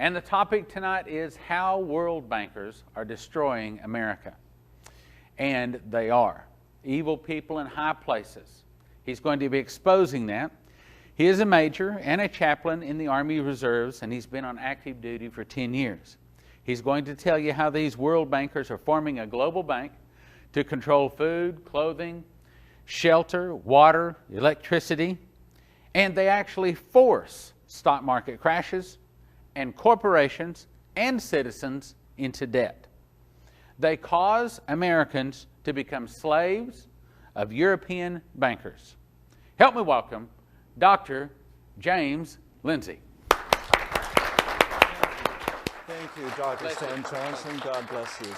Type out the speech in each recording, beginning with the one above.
And the topic tonight is how world bankers are destroying America. And they are. Evil people in high places. He's going to be exposing that. He is a major and a chaplain in the Army Reserves, and he's been on active duty for 10 years. He's going to tell you how these world bankers are forming a global bank to control food, clothing, shelter, water, electricity, and they actually force stock market crashes and corporations and citizens into debt. They cause Americans to become slaves of European bankers. Help me welcome Dr. James Linzey. Thank you, Dr. Stan Johnson. God bless you.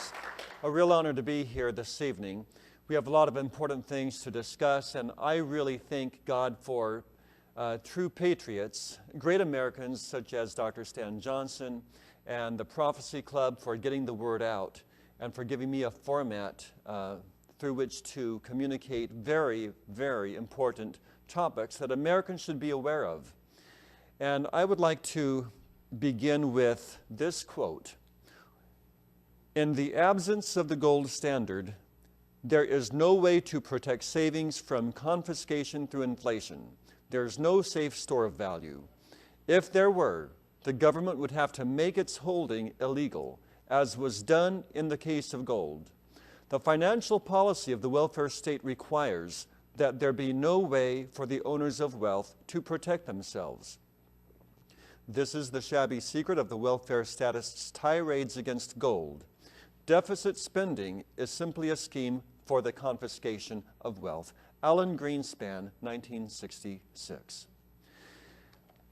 A real honor to be here this evening. We have a lot of important things to discuss, and I really thank God for true patriots, great Americans such as Dr. Stan Johnson and the Prophecy Club for getting the word out and for giving me a format through which to communicate very, very important topics that Americans should be aware of. And I would like to begin with this quote. In the absence of the gold standard, there is no way to protect savings from confiscation through inflation. There's no safe store of value. If there were, the government would have to make its holding illegal, as was done in the case of gold. The financial policy of the welfare state requires that there be no way for the owners of wealth to protect themselves. This is the shabby secret of the welfare statists' tirades against gold. Deficit spending is simply a scheme for the confiscation of wealth. Alan Greenspan, 1966.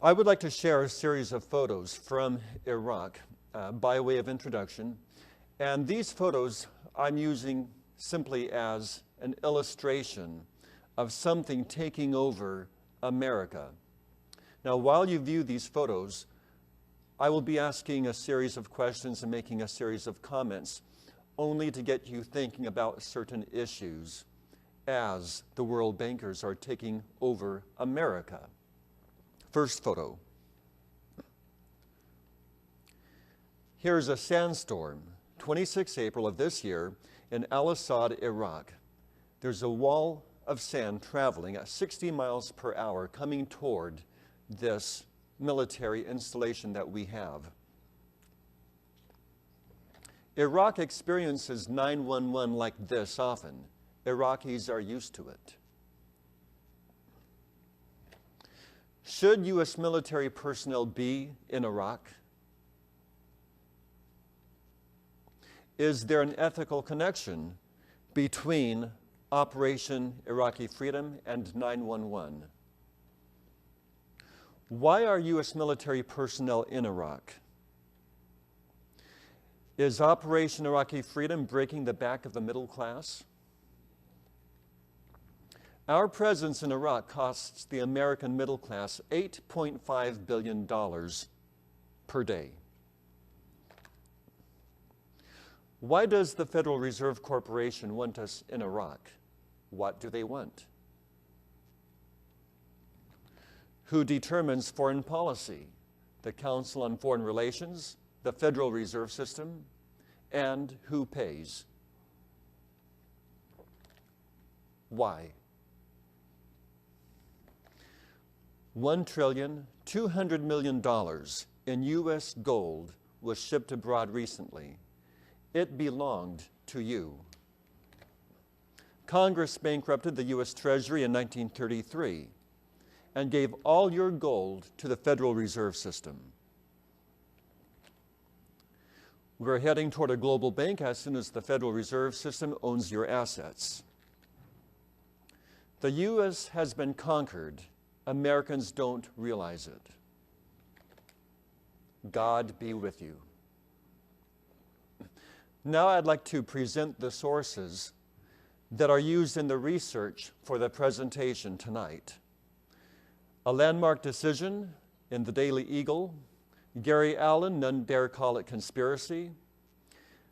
I would like to share a series of photos from Iraq by way of introduction. And these photos I'm using simply as an illustration of something taking over America. Now, while you view these photos, I will be asking a series of questions and making a series of comments only to get you thinking about certain issues as the world bankers are taking over America. First photo. Here's a sandstorm, 26 April of this year in Al-Assad, Iraq. There's a wall of sand traveling at 60 miles per hour coming toward this military installation that we have. Iraq experiences 911 like this often. Iraqis are used to it. Should U.S. military personnel be in Iraq? Is there an ethical connection between Operation Iraqi Freedom and 911? Why are U.S. military personnel in Iraq? Is Operation Iraqi Freedom breaking the back of the middle class? Our presence in Iraq costs the American middle class $8.5 billion per day. Why does the Federal Reserve Corporation want us in Iraq? What do they want? Who determines foreign policy? The Council on Foreign Relations, the Federal Reserve System, and who pays? Why? $1.2 trillion in U.S. gold was shipped abroad recently. It belonged to you. Congress bankrupted the U.S. Treasury in 1933 and gave all your gold to the Federal Reserve System. We're heading toward a global bank as soon as the Federal Reserve System owns your assets. The U.S. has been conquered. Americans don't realize it. God be with you. Now I'd like to present the sources that are used in the research for the presentation tonight. A landmark decision in the Daily Eagle, Gary Allen, None Dare Call It Conspiracy,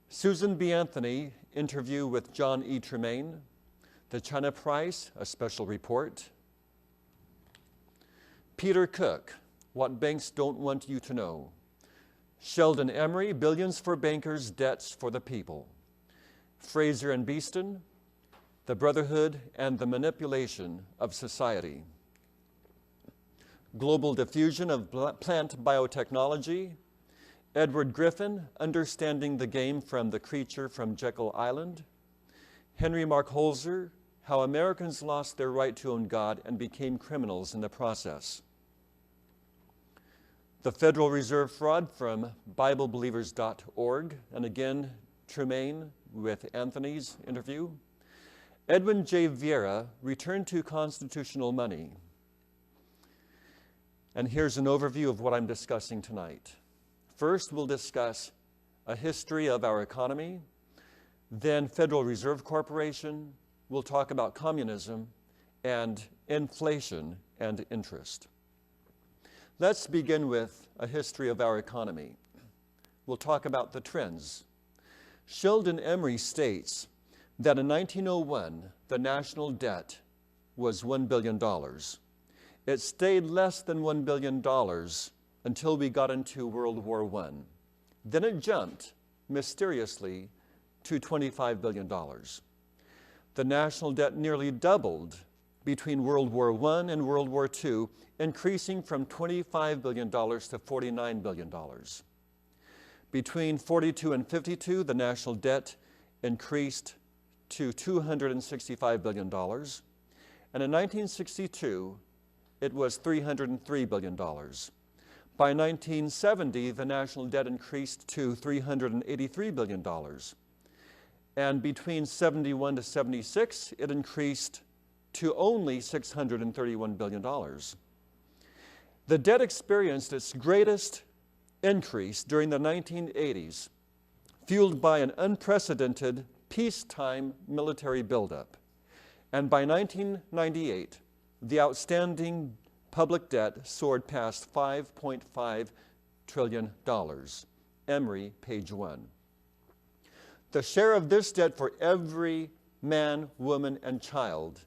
Susan B. Anthony, interview with John E. Tremaine, the China Price, a special report, Peter Cook, What Banks Don't Want You to Know, Sheldon Emery, Billions for Bankers, Debts for the People. Fraser and Beeston, The Brotherhood and the Manipulation of Society. Global Diffusion of Plant Biotechnology. Edward Griffin, Understanding the Game from the Creature from Jekyll Island. Henry Mark Holzer, How Americans Lost Their Right to Own God and Became Criminals in the Process. The Federal Reserve Fraud from BibleBelievers.org, and again, Tremaine with Anthony's interview. Edwin J. Vieira, Return to Constitutional Money. And here's an overview of what I'm discussing tonight. First, we'll discuss a history of our economy, then Federal Reserve Corporation. We'll talk about communism and inflation and interest. Let's begin with a history of our economy. We'll talk about the trends. Sheldon Emery states that in 1901, the national debt was $1 billion. It stayed less than $1 billion until we got into World War I. Then it jumped, mysteriously, to $25 billion. The national debt nearly doubled between World War I and World War II, increasing from $25 billion to $49 billion. Between 42 and 52, the national debt increased to $265 billion. And in 1962, it was $303 billion. By 1970, the national debt increased to $383 billion. And between 71 to 76, it increased to only $631 billion. The debt experienced its greatest increase during the 1980s, fueled by an unprecedented peacetime military buildup. And by 1998, the outstanding public debt soared past $5.5 trillion. Emery, page 1. The share of this debt for every man, woman, and child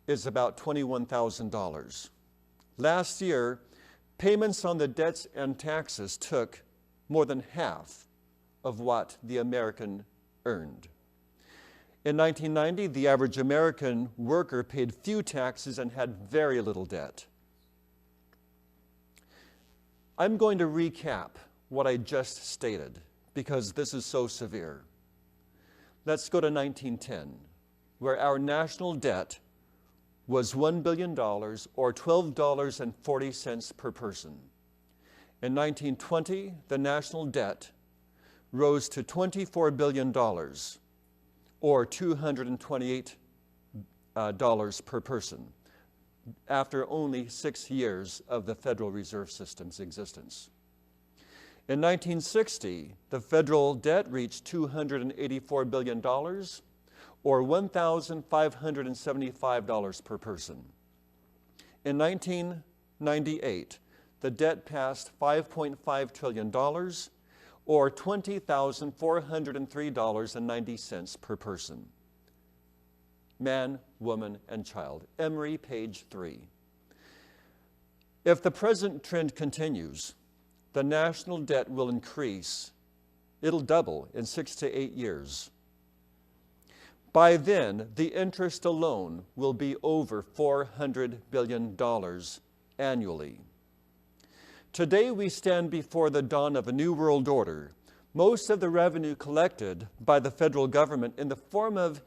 is about $21,000. Last year, payments on the debts and taxes took more than half of what the American earned. In 1990, the average American worker paid few taxes and had very little debt. I'm going to recap what I just stated because this is so severe. Let's go to 1910, where our national debt was $1 billion or $12.40 per person. In 1920, the national debt rose to $24 billion or $228 per person after only 6 years of the Federal Reserve System's existence. In 1960, the federal debt reached $284 billion or $1,575 per person. In 1998, the debt passed $5.5 trillion or $20,403.90 per person. Man, woman, and child. Emery, page 3. If the present trend continues, the national debt will increase. It'll double in 6 to 8 years. By then, the interest alone will be over $400 billion annually. Today, we stand before the dawn of a new world order. Most of the revenue collected by the federal government in the form of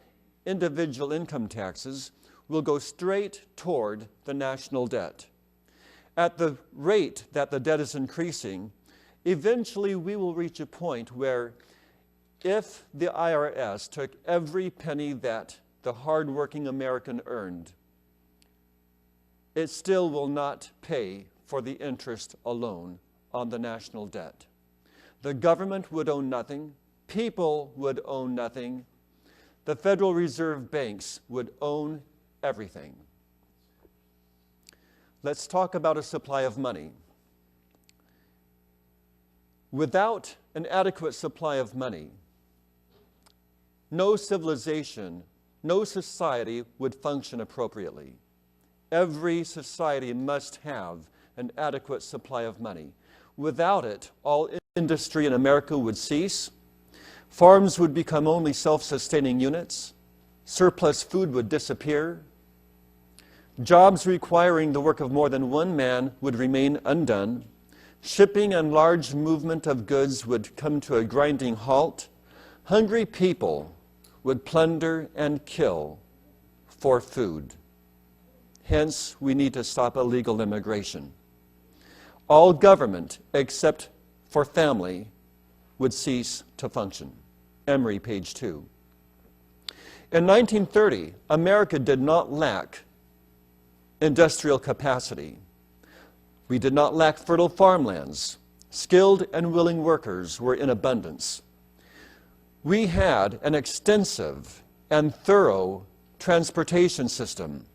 individual income taxes will go straight toward the national debt. At the rate that the debt is increasing, eventually we will reach a point where if the IRS took every penny that the hardworking American earned, it still will not pay for the interest alone on the national debt. The government would own nothing, people would own nothing, the Federal Reserve banks would own everything. Let's talk about a supply of money. Without an adequate supply of money, no civilization, no society would function appropriately. Every society must have an adequate supply of money. Without it, all industry in America would cease. Farms would become only self-sustaining units. Surplus food would disappear. Jobs requiring the work of more than one man would remain undone. Shipping and large movement of goods would come to a grinding halt. Hungry people would plunder and kill for food. Hence, we need to stop illegal immigration. All government, except for family, would cease to function. Emory, page 2. In 1930, America did not lack industrial capacity. We did not lack fertile farmlands. Skilled and willing workers were in abundance. We had an extensive and thorough transportation system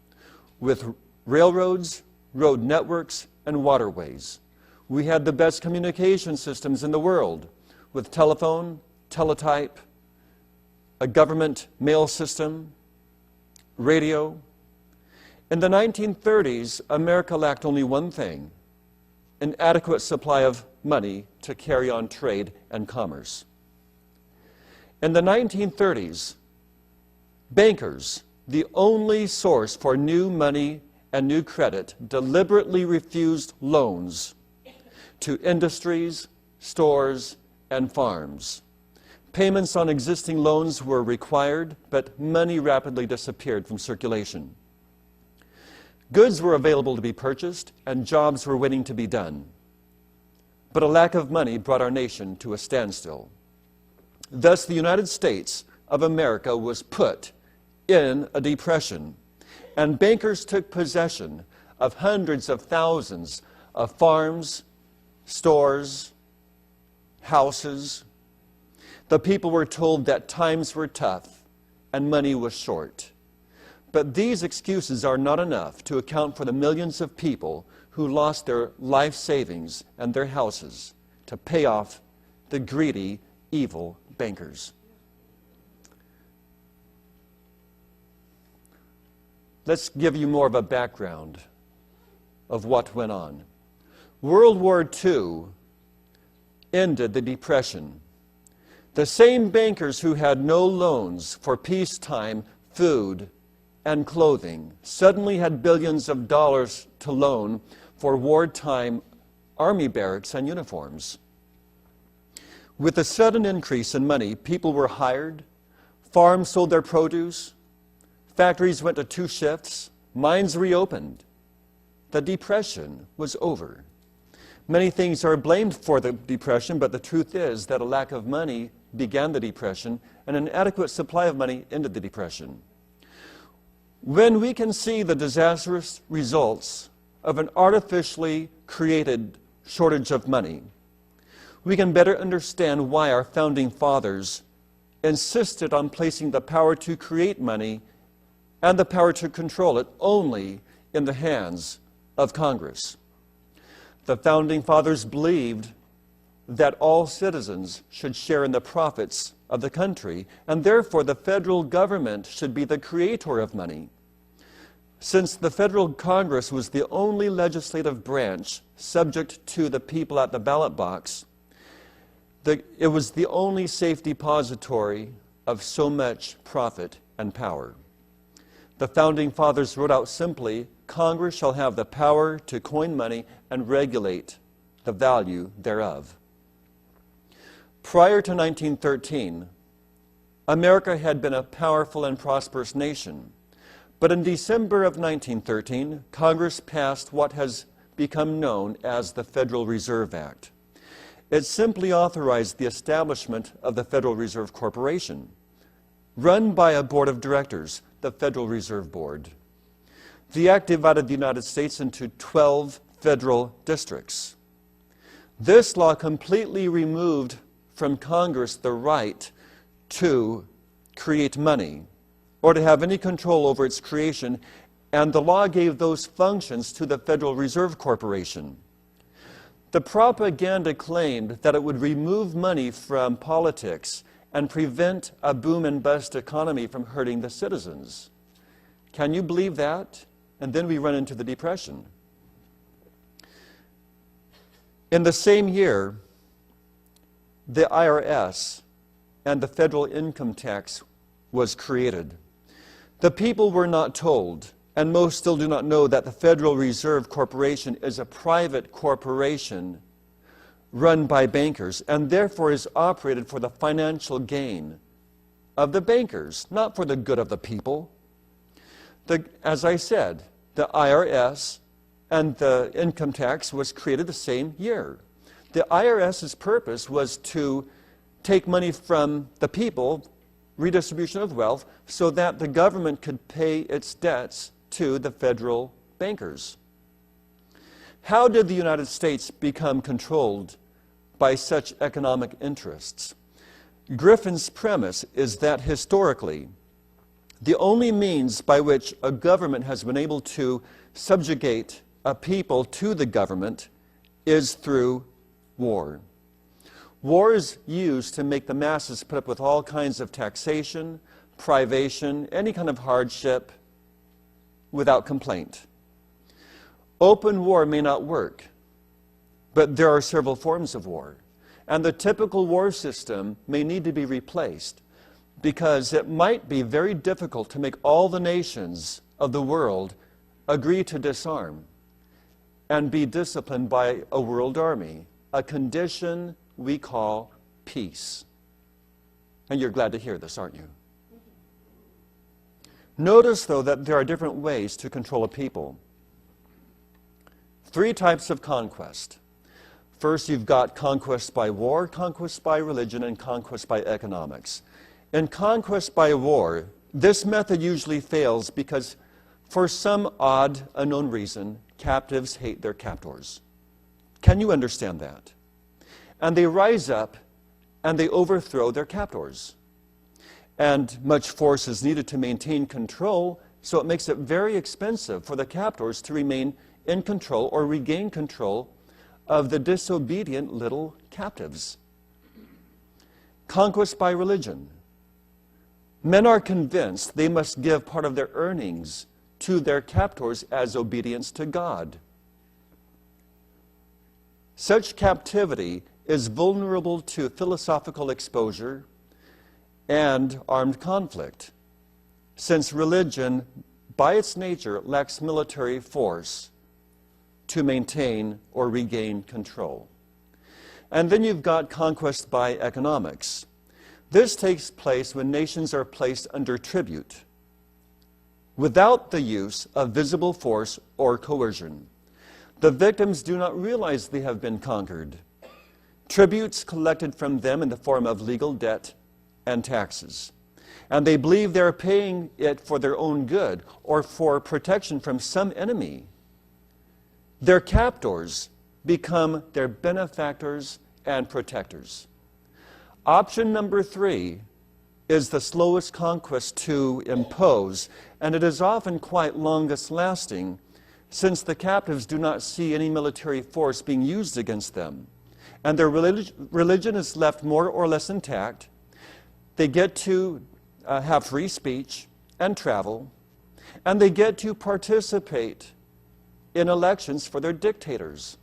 with railroads, road networks, and waterways. We had the best communication systems in the world with telephone, teletype, a government mail system, radio. In the 1930s, America lacked only one thing: an adequate supply of money to carry on trade and commerce. In the 1930s, bankers, the only source for new money and new credit, deliberately refused loans to industries, stores, and farms. Payments on existing loans were required, but money rapidly disappeared from circulation. Goods were available to be purchased, and jobs were waiting to be done. But a lack of money brought our nation to a standstill. Thus, the United States of America was put in a depression, and bankers took possession of hundreds of thousands of farms, stores, houses. The people were told that times were tough and money was short. But these excuses are not enough to account for the millions of people who lost their life savings and their houses to pay off the greedy, evil bankers. Let's give you more of a background of what went on. World War II ended the Depression. The same bankers who had no loans for peacetime food and clothing suddenly had billions of dollars to loan for wartime army barracks and uniforms. With the sudden increase in money, people were hired, farms sold their produce, factories went to 2 shifts, mines reopened. The Depression was over. Many things are blamed for the Depression, but the truth is that a lack of money began the Depression, and an adequate supply of money ended the Depression. When we can see the disastrous results of an artificially created shortage of money, we can better understand why our founding fathers insisted on placing the power to create money and the power to control it only in the hands of Congress. The founding fathers believed that all citizens should share in the profits of the country, and therefore the federal government should be the creator of money. Since the federal Congress was the only legislative branch subject to the people at the ballot box, it was the only safe depository of so much profit and power. The founding fathers wrote out simply, Congress shall have the power to coin money and regulate the value thereof. Prior to 1913, America had been a powerful and prosperous nation. But in December of 1913, Congress passed what has become known as the Federal Reserve Act. It simply authorized the establishment of the Federal Reserve Corporation, run by a board of directors, the Federal Reserve Board. The act divided the United States into 12 federal districts. This law completely removed from Congress the right to create money or to have any control over its creation, and the law gave those functions to the Federal Reserve Corporation. The propaganda claimed that it would remove money from politics and prevent a boom and bust economy from hurting the citizens. Can you believe that? And then we run into the Depression. In the same year, the IRS and the federal income tax was created. The people were not told, and most still do not know, that the Federal Reserve Corporation is a private corporation run by bankers, and therefore is operated for the financial gain of the bankers, not for the good of the people. As I said, the IRS and the income tax was created the same year. The IRS's purpose was to take money from the people, redistribution of wealth, so that the government could pay its debts to the federal bankers. How did the United States become controlled by such economic interests? Griffin's premise is that historically, the only means by which a government has been able to subjugate a people to the government is through war. War is used to make the masses put up with all kinds of taxation, privation, any kind of hardship without complaint. Open war may not work, but there are several forms of war. And the typical war system may need to be replaced because it might be very difficult to make all the nations of the world agree to disarm and be disciplined by a world army, a condition we call peace. And you're glad to hear this, aren't you? Notice, though, that there are different ways to control a people. 3 types of conquest. First, you've got conquest by war, conquest by religion, and conquest by economics. In conquest by war, this method usually fails because, for some odd, unknown reason, captives hate their captors. Can you understand that? And they rise up and they overthrow their captors. And much force is needed to maintain control, so it makes it very expensive for the captors to remain in control or regain control of the disobedient little captives. Conquest by religion. Men are convinced they must give part of their earnings to their captors as obedience to God. Such captivity is vulnerable to philosophical exposure and armed conflict, since religion, by its nature, lacks military force to maintain or regain control. And then you've got conquest by economics. This takes place when nations are placed under tribute, without the use of visible force or coercion. The victims do not realize they have been conquered. Tributes collected from them in the form of legal debt and taxes. And they believe they're paying it for their own good or for protection from some enemy. Their captors become their benefactors and protectors. Option number 3 is the slowest conquest to impose, and it is often quite longest lasting, since the captives do not see any military force being used against them. And their religion is left more or less intact. They get to have free speech and travel, and they get to participate in elections for their dictators.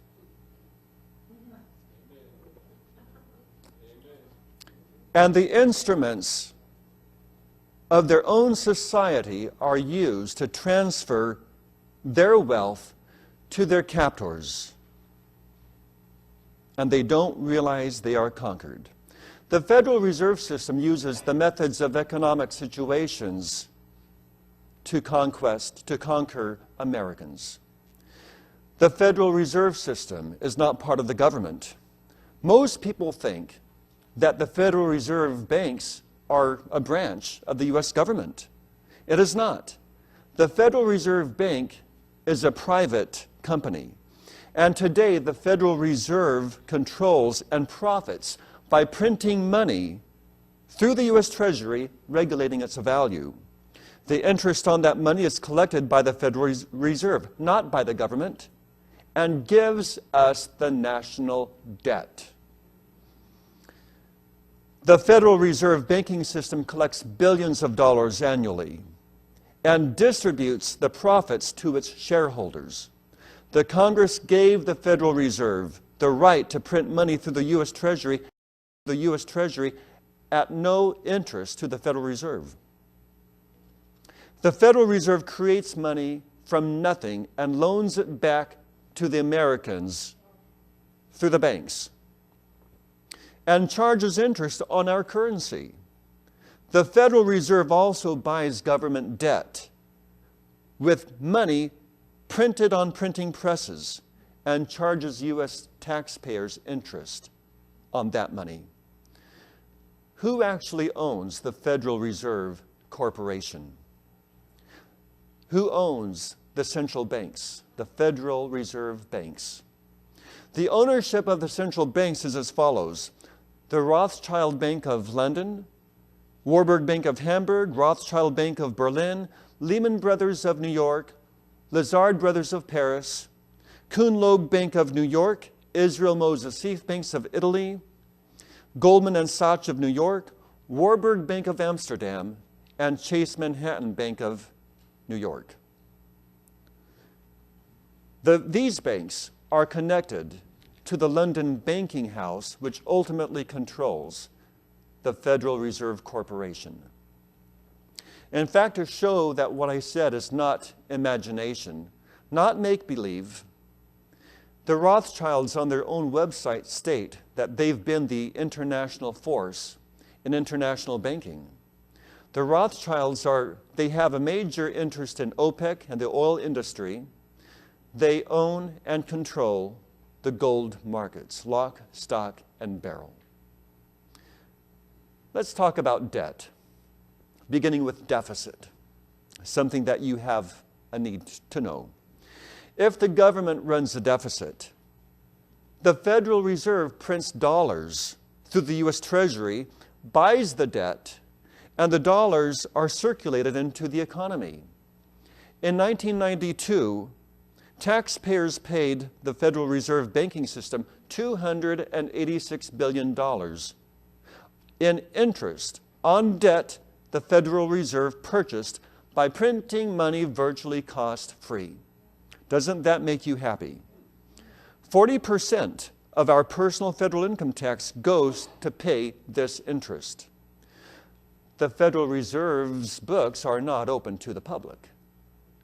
And the instruments of their own society are used to transfer their wealth to their captors. And they don't realize they are conquered. The Federal Reserve System uses the methods of economic situations to conquer Americans. The Federal Reserve System is not part of the government. Most people think that the Federal Reserve banks are a branch of the U.S. government. It is not. The Federal Reserve Bank is a private company. And today, the Federal Reserve controls and profits by printing money through the U.S. Treasury, regulating its value. The interest on that money is collected by the Federal Reserve, not by the government, and gives us the national debt. The Federal Reserve banking system collects billions of dollars annually and distributes the profits to its shareholders. The Congress gave the Federal Reserve the right to print money through the U.S. Treasury at no interest to the Federal Reserve. The Federal Reserve creates money from nothing and loans it back to the Americans through the banks and charges interest on our currency. The Federal Reserve also buys government debt with money printed on printing presses and charges U.S. taxpayers interest on that money. Who actually owns the Federal Reserve Corporation? Who owns the central banks, the Federal Reserve banks? The ownership of the central banks is as follows: the Rothschild Bank of London, Warburg Bank of Hamburg, Rothschild Bank of Berlin, Lehman Brothers of New York, Lazard Brothers of Paris, Kuhn Loeb Bank of New York, Israel Mosesif Banks of Italy, Goldman and Sachs of New York, Warburg Bank of Amsterdam, and Chase Manhattan Bank of New York. These banks are connected to the London banking house, which ultimately controls the Federal Reserve Corporation. In fact, to show that what I said is not imagination, not make-believe, the Rothschilds on their own website state that they've been the international force in international banking. The Rothschilds they have a major interest in OPEC and the oil industry. They own and control the gold markets, lock, stock, and barrel. Let's talk about debt, beginning with deficit, something that you have a need to know. If the government runs a deficit, the Federal Reserve prints dollars through the U.S. Treasury, buys the debt, and the dollars are circulated into the economy. In 1992, taxpayers paid the Federal Reserve banking system $286 billion in interest on debt the Federal Reserve purchased by printing money virtually cost-free. Doesn't that make you happy? 40% of our personal federal income tax goes to pay this interest. The Federal Reserve's books are not open to the public.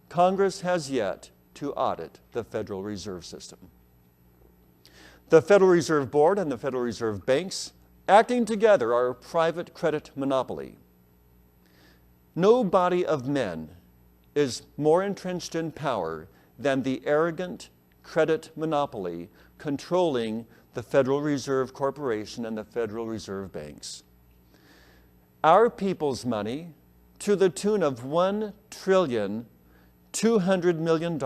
Congress has yet to audit the Federal Reserve System. The Federal Reserve Board and the Federal Reserve banks, acting together, are a private credit monopoly. No body of men is more entrenched in power than the arrogant credit monopoly controlling the Federal Reserve Corporation and the Federal Reserve banks. Our people's money, to the tune of $1,200 billion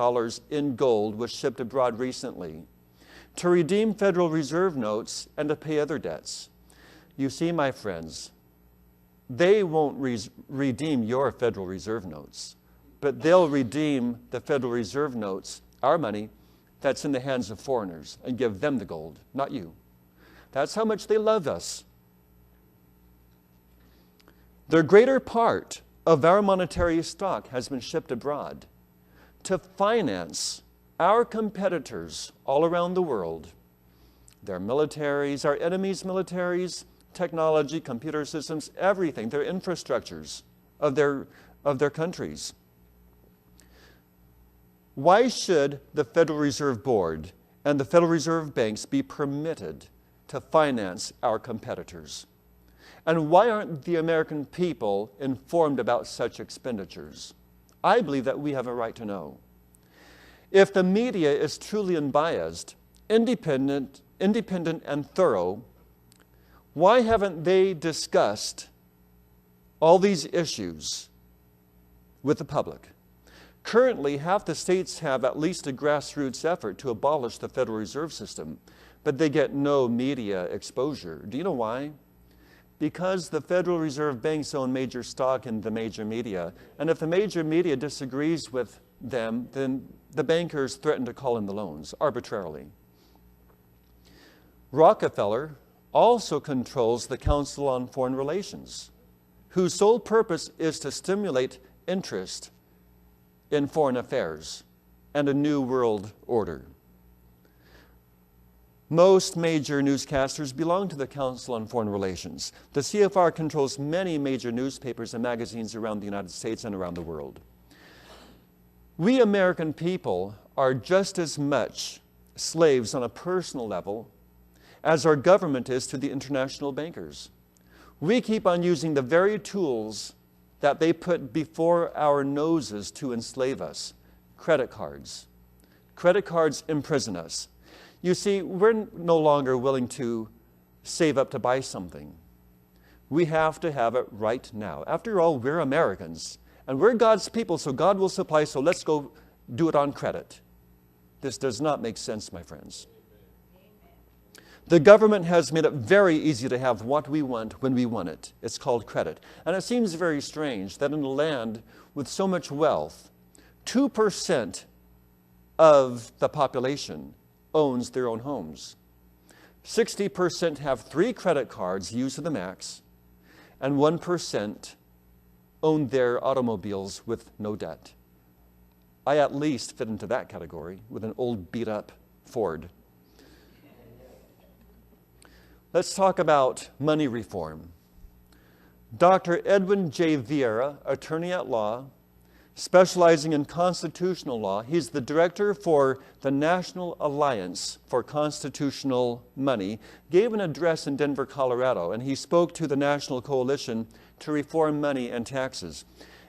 in gold, was shipped abroad recently to redeem Federal Reserve notes and to pay other debts. You see, my friends, they won't redeem your Federal Reserve notes, but they'll redeem the Federal Reserve notes, our money, that's in the hands of foreigners, and give them the gold, not you. That's how much they love us. The greater part of our monetary stock has been shipped abroad to finance our competitors all around the world, their militaries, our enemies' militaries, technology, computer systems, everything, their infrastructures of their countries. Why should the Federal Reserve Board and the Federal Reserve banks be permitted to finance our competitors? And why aren't the American people informed about such expenditures? I believe that we have a right to know. If the media is truly unbiased, independent and thorough, why haven't they discussed all these issues with the public? Currently, half the states have at least a grassroots effort to abolish the Federal Reserve System, but they get no media exposure. Do you know why? Because the Federal Reserve banks own major stock in the major media, and if the major media disagrees with them, then the bankers threaten to call in the loans arbitrarily. Rockefeller also controls the Council on Foreign Relations, whose sole purpose is to stimulate interest in foreign affairs and a new world order. Most major newscasters belong to the Council on Foreign Relations. The CFR controls many major newspapers and magazines around the United States and around the world. We American people are just as much slaves on a personal level as our government is to the international bankers. We keep on using the very tools that they put before our noses to enslave us. Credit cards. Credit cards imprison us. You see, we're no longer willing to save up to buy something. We have to have it right now. After all, we're Americans, and we're God's people, so God will supply, so let's go do it on credit. This does not make sense, my friends. The government has made it very easy to have what we want when we want it. It's called credit. And it seems very strange that in a land with so much wealth, 2% of the population owns their own homes. 60% have 3 credit cards used to the max, and 1% own their automobiles with no debt. I at least fit into that category with an old beat-up Ford. Let's talk about money reform. Dr. Edwin J. Vieira, attorney at law, specializing in constitutional law. He's the director for the National Alliance for Constitutional Money, gave an address in Denver, Colorado, and he spoke to the National Coalition to Reform Money and Taxes.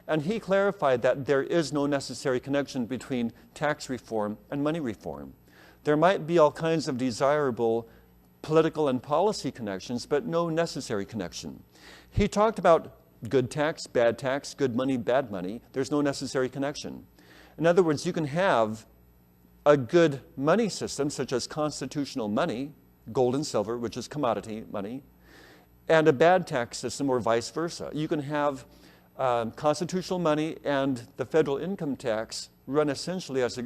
And he clarified that there is no necessary connection between tax reform and money reform. There might be all kinds of desirable political and policy connections, but no necessary connection. He talked about good tax, good money, bad money. There's no necessary connection. In other words, you can have a good money system, such as constitutional money, gold and silver, which is commodity money, and a bad tax system, or vice versa. You can have constitutional money and the federal income tax run essentially as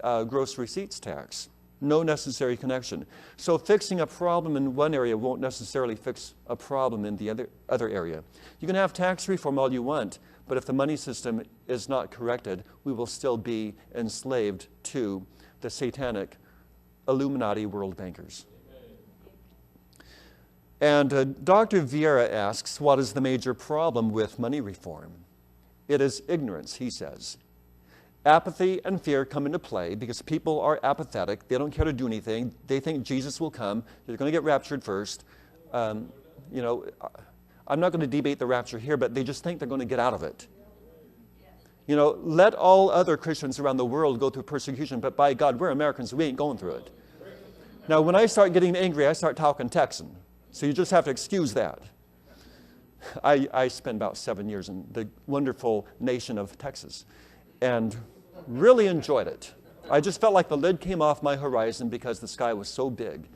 a gross receipts tax. No necessary connection. So fixing a problem in one area won't necessarily fix a problem in the other area. You can have tax reform all you want, but if the money system is not corrected, we will still be enslaved to the satanic Illuminati world bankers. And Dr. Vieira asks, what is the major problem with money reform? It is ignorance, he says. Apathy and fear come into play because people are apathetic. They don't care to do anything. They think Jesus will come. They're going to get raptured first. I'm not going to debate the rapture here, but they just think they're going to get out of it. Let all other Christians around the world go through persecution, but by God, we're Americans. We ain't going through it. Now, when I start getting angry, I start talking Texan. So you just have to excuse that. I spent about 7 years in the wonderful nation of Texas and really enjoyed it. I just felt like the lid came off my horizon because the sky was so big,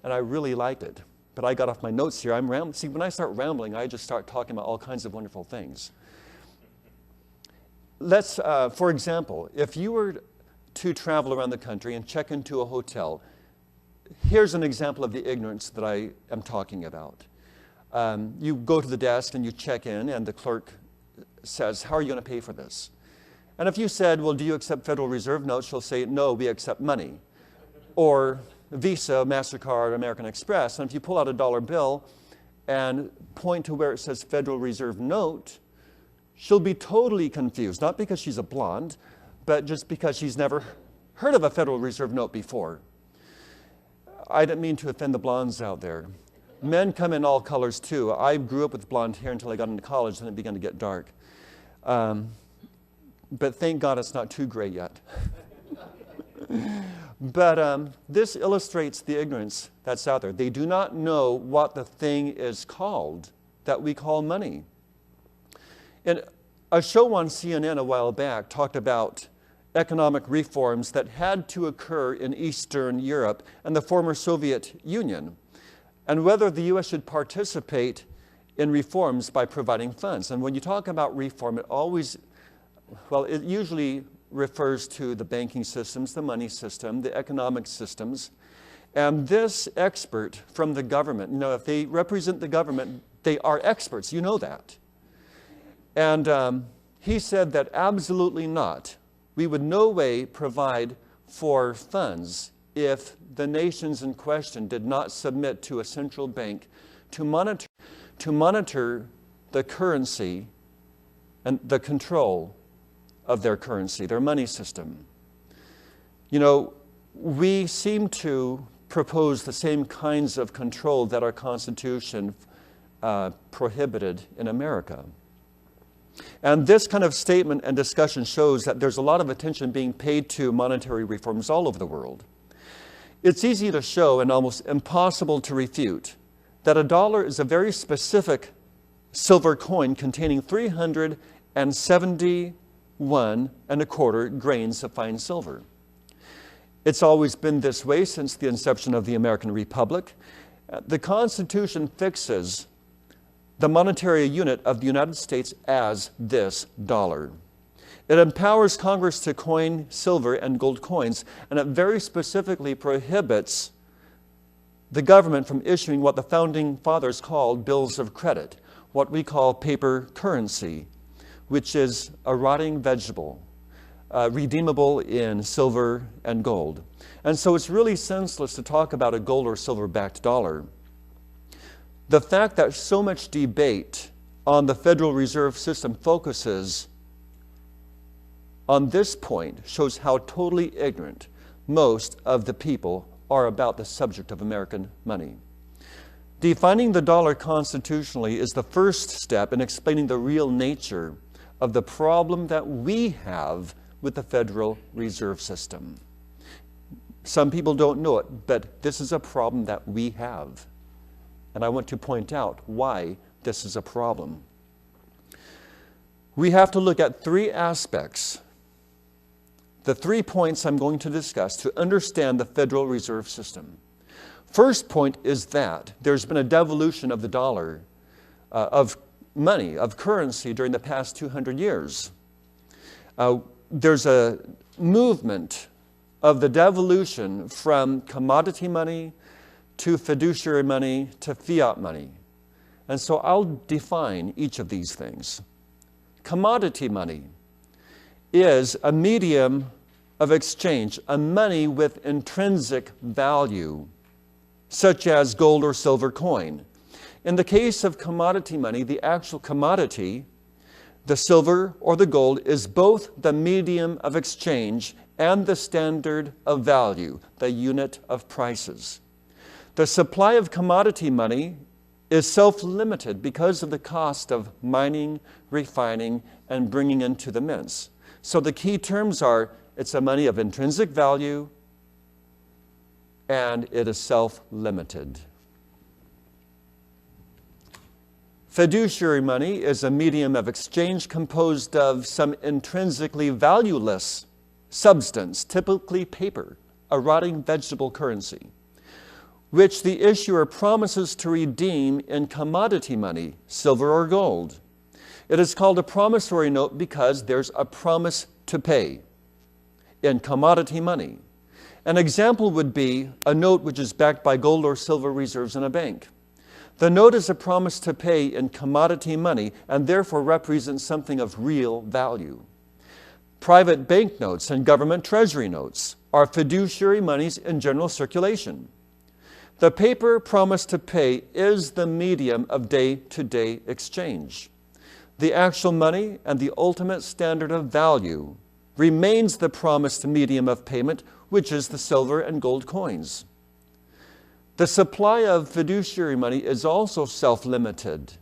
and I really liked it. But I got off my notes here. I'm rambling. See, when I start rambling, I just start talking about all kinds of wonderful things. Let's, for example, if you were to travel around the country and check into a hotel, here's an example of the ignorance that I am talking about. You go to the desk and you check in, and the clerk says, how are you going to pay for this? And if you said, well, do you accept Federal Reserve notes? She'll say, no, we accept money. Or Visa, MasterCard, American Express. And if you pull out a dollar bill and point to where it says Federal Reserve note, she'll be totally confused. Not because she's a blonde, but just because she's never heard of a Federal Reserve note before. I didn't mean to offend the blondes out there. Men come in all colors too. I grew up with blonde hair until I got into college, then it began to get dark. But thank God it's not too gray yet. But this illustrates the ignorance that's out there. They do not know what the thing is called that we call money. And a show on CNN a while back talked about economic reforms that had to occur in Eastern Europe and the former Soviet Union, and whether the U.S. should participate in reforms by providing funds. And when you talk about reform, it usually refers to the banking systems, the money system, the economic systems. And this expert from the government, if they represent the government, they are experts, you know that. And he said that absolutely not. We would no way provide for funds if the nations in question did not submit to a central bank to monitor the currency and the control of their currency, their money system. You know, we seem to propose the same kinds of control that our Constitution prohibited in America. And this kind of statement and discussion shows that there's a lot of attention being paid to monetary reforms all over the world. It's easy to show and almost impossible to refute that a dollar is a very specific silver coin containing 371¼ grains of fine silver. It's always been this way since the inception of the American Republic. The Constitution fixes the monetary unit of the United States as this dollar. It empowers Congress to coin silver and gold coins, and it very specifically prohibits the government from issuing what the Founding Fathers called bills of credit, what we call paper currency, which is a rotting vegetable, redeemable in silver and gold. And so it's really senseless to talk about a gold or silver-backed dollar. The fact that so much debate on the Federal Reserve System focuses on this point shows how totally ignorant most of the people are about the subject of American money. Defining the dollar constitutionally is the first step in explaining the real nature of the problem that we have with the Federal Reserve System. Some people don't know it, but this is a problem that we have. And I want to point out why this is a problem. We have to look at three aspects, the 3 points I'm going to discuss to understand the Federal Reserve System. First point is that there's been a devolution of the dollar, of money, of currency during the past 200 years. There's a movement of the devolution from commodity money to fiduciary money to fiat money. And so I'll define each of these things. Commodity money is a medium of exchange, a money with intrinsic value, such as gold or silver coin. In the case of commodity money, the actual commodity, the silver or the gold, is both the medium of exchange and the standard of value, the unit of prices. The supply of commodity money is self-limited because of the cost of mining, refining, and bringing into the mints. So the key terms are, it's a money of intrinsic value, and it is self-limited. Fiduciary money is a medium of exchange composed of some intrinsically valueless substance, typically paper, a rotting vegetable currency, which the issuer promises to redeem in commodity money, silver or gold. It is called a promissory note because there's a promise to pay in commodity money. An example would be a note which is backed by gold or silver reserves in a bank. The note is a promise to pay in commodity money and therefore represents something of real value. Private banknotes and government treasury notes are fiduciary monies in general circulation. The paper promise to pay is the medium of day-to-day exchange. The actual money and the ultimate standard of value remains the promised medium of payment, which is the silver and gold coins. The supply of fiduciary money is also self-limited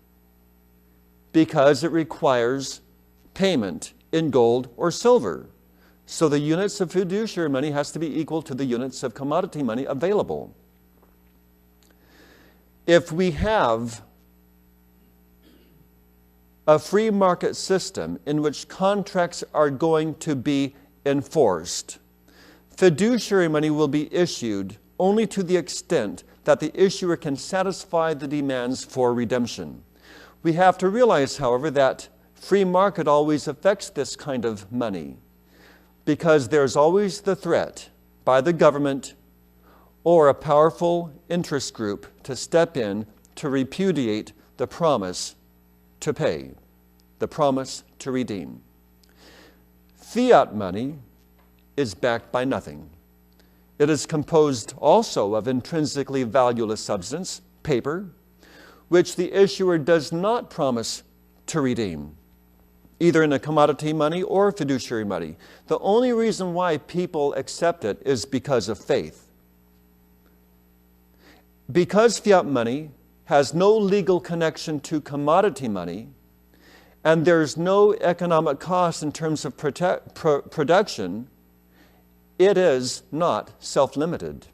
because it requires payment in gold or silver. So the units of fiduciary money has to be equal to the units of commodity money available. If we have a free market system in which contracts are going to be enforced, fiduciary money will be issued only to the extent that the issuer can satisfy the demands for redemption. We have to realize, however, that free market always affects this kind of money because there's always the threat by the government or a powerful interest group to step in to repudiate the promise to pay, the promise to redeem. Fiat money is backed by nothing. It is composed also of intrinsically valueless substance, paper, which the issuer does not promise to redeem, either in a commodity money or fiduciary money. The only reason why people accept it is because of faith. Because fiat money has no legal connection to commodity money, and there's no economic cost in terms of production, it is not self-limited.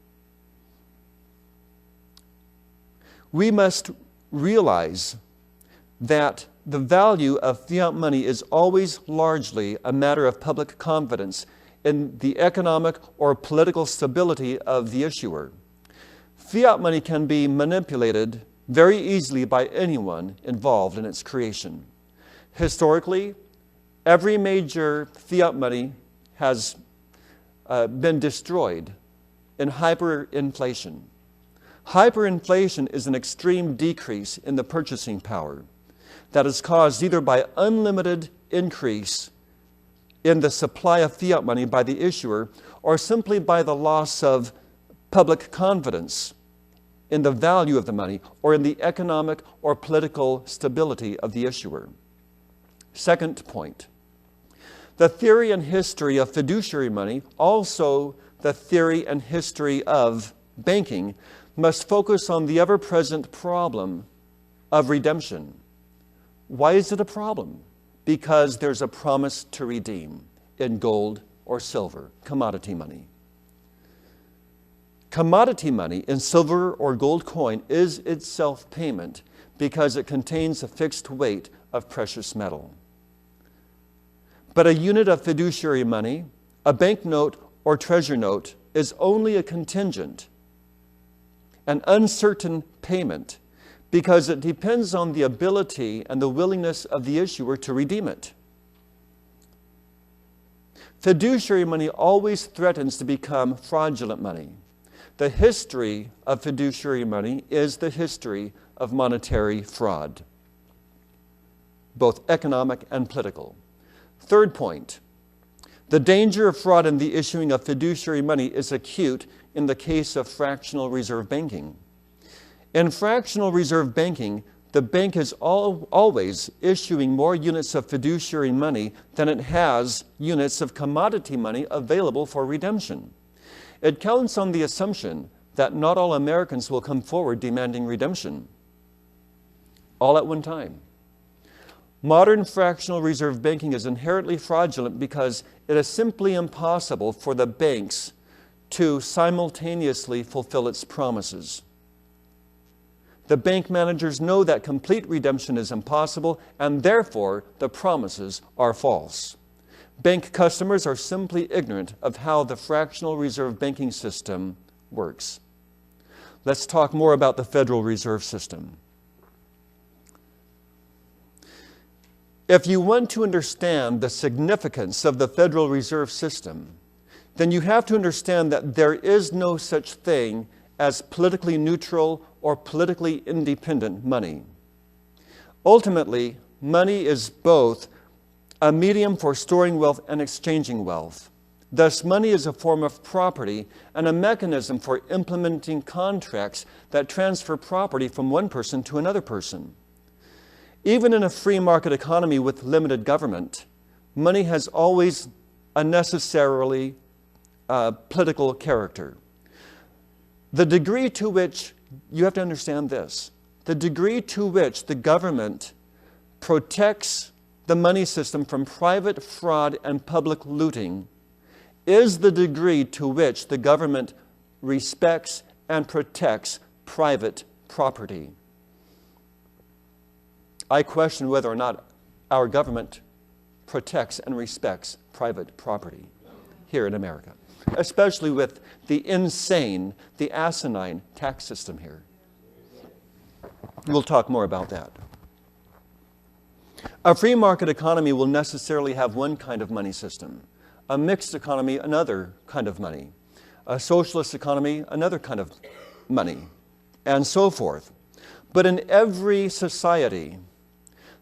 We must realize that the value of fiat money is always largely a matter of public confidence in the economic or political stability of the issuer. Fiat money can be manipulated very easily by anyone involved in its creation. Historically, every major fiat money has been destroyed in hyperinflation. Hyperinflation is an extreme decrease in the purchasing power that is caused either by unlimited increase in the supply of fiat money by the issuer or simply by the loss of public confidence in the value of the money or in the economic or political stability of the issuer. Second point. The theory and history of fiduciary money, also the theory and history of banking, must focus on the ever-present problem of redemption. Why is it a problem? Because there's a promise to redeem in gold or silver, commodity money. Commodity money in silver or gold coin is itself payment because it contains a fixed weight of precious metal. But a unit of fiduciary money, a banknote or treasure note, is only a contingent, an uncertain payment, because it depends on the ability and the willingness of the issuer to redeem it. Fiduciary money always threatens to become fraudulent money. The history of fiduciary money is the history of monetary fraud, both economic and political. Third point, the danger of fraud in the issuing of fiduciary money is acute in the case of fractional reserve banking. In fractional reserve banking, the bank is always issuing more units of fiduciary money than it has units of commodity money available for redemption. It counts on the assumption that not all Americans will come forward demanding redemption, all at one time. Modern fractional reserve banking is inherently fraudulent because it is simply impossible for the banks to simultaneously fulfill its promises. The bank managers know that complete redemption is impossible, and therefore the promises are false. Bank customers are simply ignorant of how the fractional reserve banking system works. Let's talk more about the Federal Reserve System. If you want to understand the significance of the Federal Reserve System, then you have to understand that there is no such thing as politically neutral or politically independent money. Ultimately, money is both a medium for storing wealth and exchanging wealth. Thus, money is a form of property and a mechanism for implementing contracts that transfer property from one person to another person. Even in a free market economy with limited government, money has always a necessarily political character. The degree to which, you have to understand this, the degree to which the government protects the money system from private fraud and public looting is the degree to which the government respects and protects private property. I question whether or not our government protects and respects private property here in America, especially with the insane, the asinine tax system here. We'll talk more about that. A free market economy will necessarily have one kind of money system. A mixed economy, another kind of money. A socialist economy, another kind of money, and so forth. But in every society,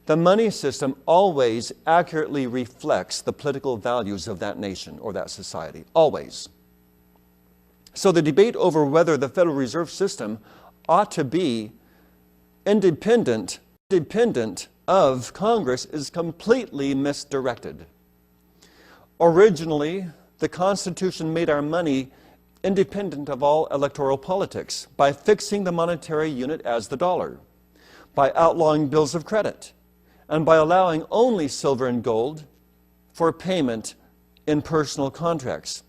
the money system always accurately reflects the political values of that nation or that society, always. So the debate over whether the Federal Reserve System ought to be independent of Congress is completely misdirected. Originally, the Constitution made our money independent of all electoral politics by fixing the monetary unit as the dollar, by outlawing bills of credit, and by allowing only silver and gold for payment in personal contracts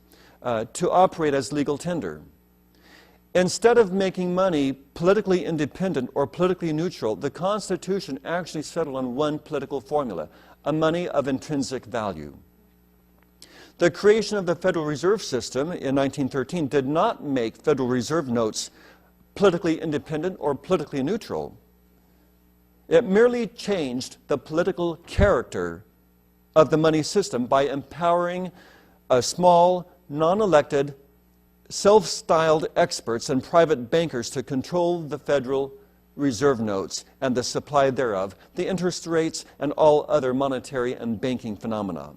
to operate as legal tender. Instead of making money politically independent or politically neutral, the Constitution actually settled on one political formula, a money of intrinsic value. The creation of the Federal Reserve System in 1913 did not make Federal Reserve notes politically independent or politically neutral. It merely changed the political character of the money system by empowering a small, non-elected, self-styled experts and private bankers to control the Federal Reserve notes and the supply thereof, the interest rates, and all other monetary and banking phenomena.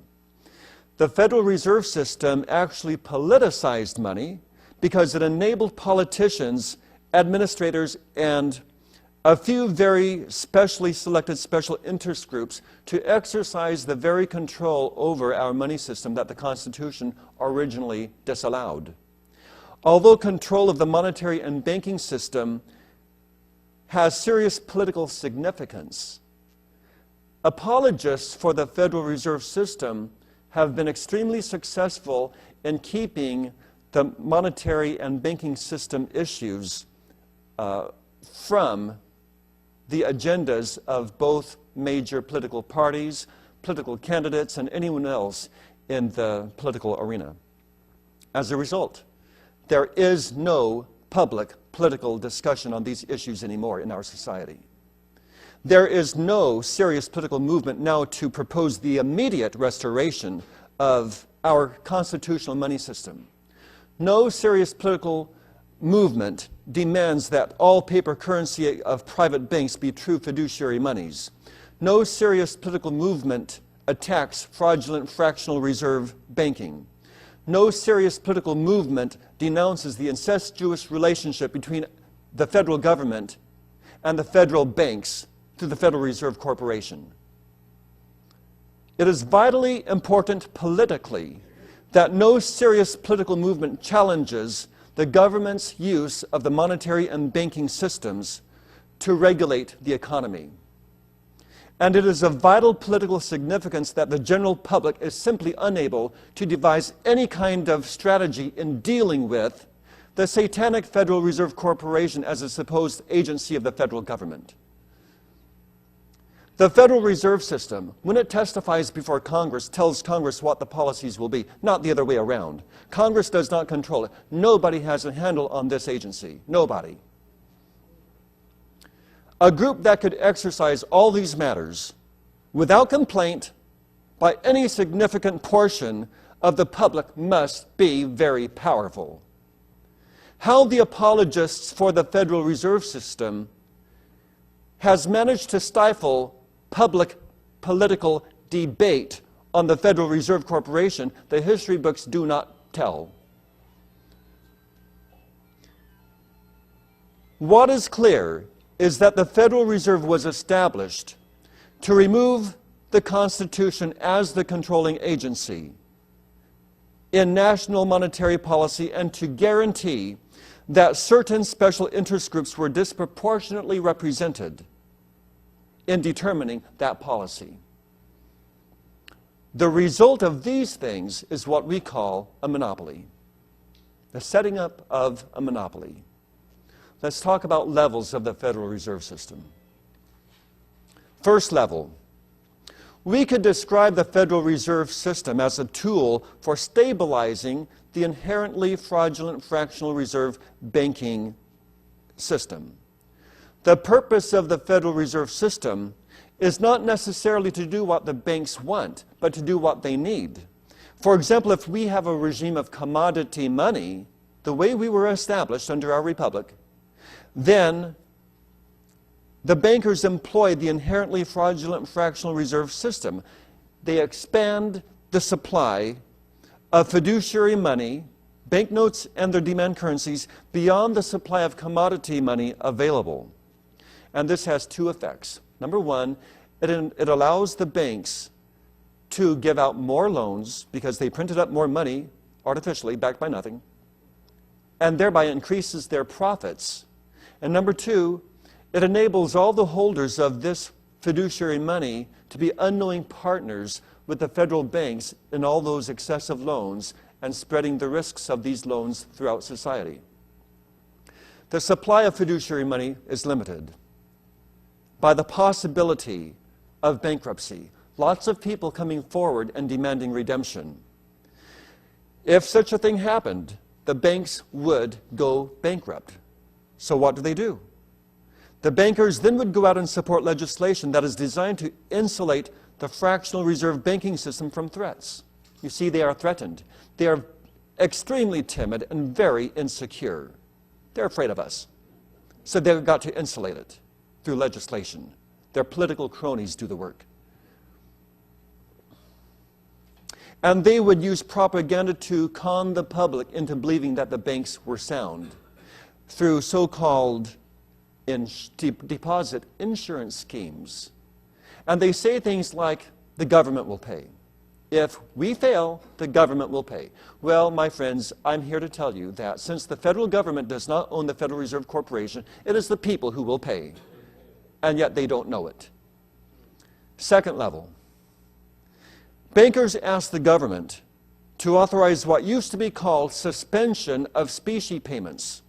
The Federal Reserve System actually politicized money because it enabled politicians, administrators, and a few very specially selected special interest groups to exercise the very control over our money system that the Constitution originally disallowed. Although control of the monetary and banking system has serious political significance, apologists for the Federal Reserve System have been extremely successful in keeping the monetary and banking system issues from the agendas of both major political parties, political candidates, and anyone else in the political arena. As a result, there is no public political discussion on these issues anymore in our society. There is no serious political movement now to propose the immediate restoration of our constitutional money system. No serious political movement demands that all paper currency of private banks be true fiduciary monies. No serious political movement attacks fraudulent fractional reserve banking. No serious political movement denounces the incestuous relationship between the federal government and the federal banks through the Federal Reserve Corporation. It is vitally important politically that no serious political movement challenges the government's use of the monetary and banking systems to regulate the economy. And it is of vital political significance that the general public is simply unable to devise any kind of strategy in dealing with the satanic Federal Reserve Corporation as a supposed agency of the federal government. The Federal Reserve System, when it testifies before Congress, tells Congress what the policies will be, not the other way around. Congress does not control it. Nobody has a handle on this agency. Nobody. A group that could exercise all these matters without complaint by any significant portion of the public must be very powerful. How the apologists for the Federal Reserve System has managed to stifle public political debate on the Federal Reserve Corporation, the history books do not tell. What is clear is that the Federal Reserve was established to remove the Constitution as the controlling agency in national monetary policy and to guarantee that certain special interest groups were disproportionately represented in determining that policy. The result of these things is what we call a monopoly, the setting up of a monopoly. Let's talk about levels of the Federal Reserve System. First level, we could describe the Federal Reserve System as a tool for stabilizing the inherently fraudulent fractional reserve banking system. The purpose of the Federal Reserve System is not necessarily to do what the banks want, but to do what they need. For example, if we have a regime of commodity money, the way we were established under our republic, then the bankers employ the inherently fraudulent fractional reserve system. They expand the supply of fiduciary money banknotes and their demand currencies beyond the supply of commodity money available. And this has two effects. Number one, it allows the banks to give out more loans because they printed up more money artificially, backed by nothing, and thereby increases their profits. And number two, it enables all the holders of this fiduciary money to be unknowing partners with the federal banks in all those excessive loans and spreading the risks of these loans throughout society. The supply of fiduciary money is limited by the possibility of bankruptcy. Lots of people coming forward and demanding redemption. If such a thing happened, the banks would go bankrupt. So what do? The bankers then would go out and support legislation that is designed to insulate the fractional reserve banking system from threats. You see, they are threatened. They are extremely timid and very insecure. They're afraid of us. So they've got to insulate it through legislation. Their political cronies do the work. And they would use propaganda to con the public into believing that the banks were sound through so-called deposit insurance schemes. And they say things like, the government will pay. If we fail, the government will pay. Well, my friends, I'm here to tell you that since the federal government does not own the Federal Reserve Corporation, it is the people who will pay. And yet they don't know it. Second level. Bankers ask the government to authorize what used to be called suspension of specie payments.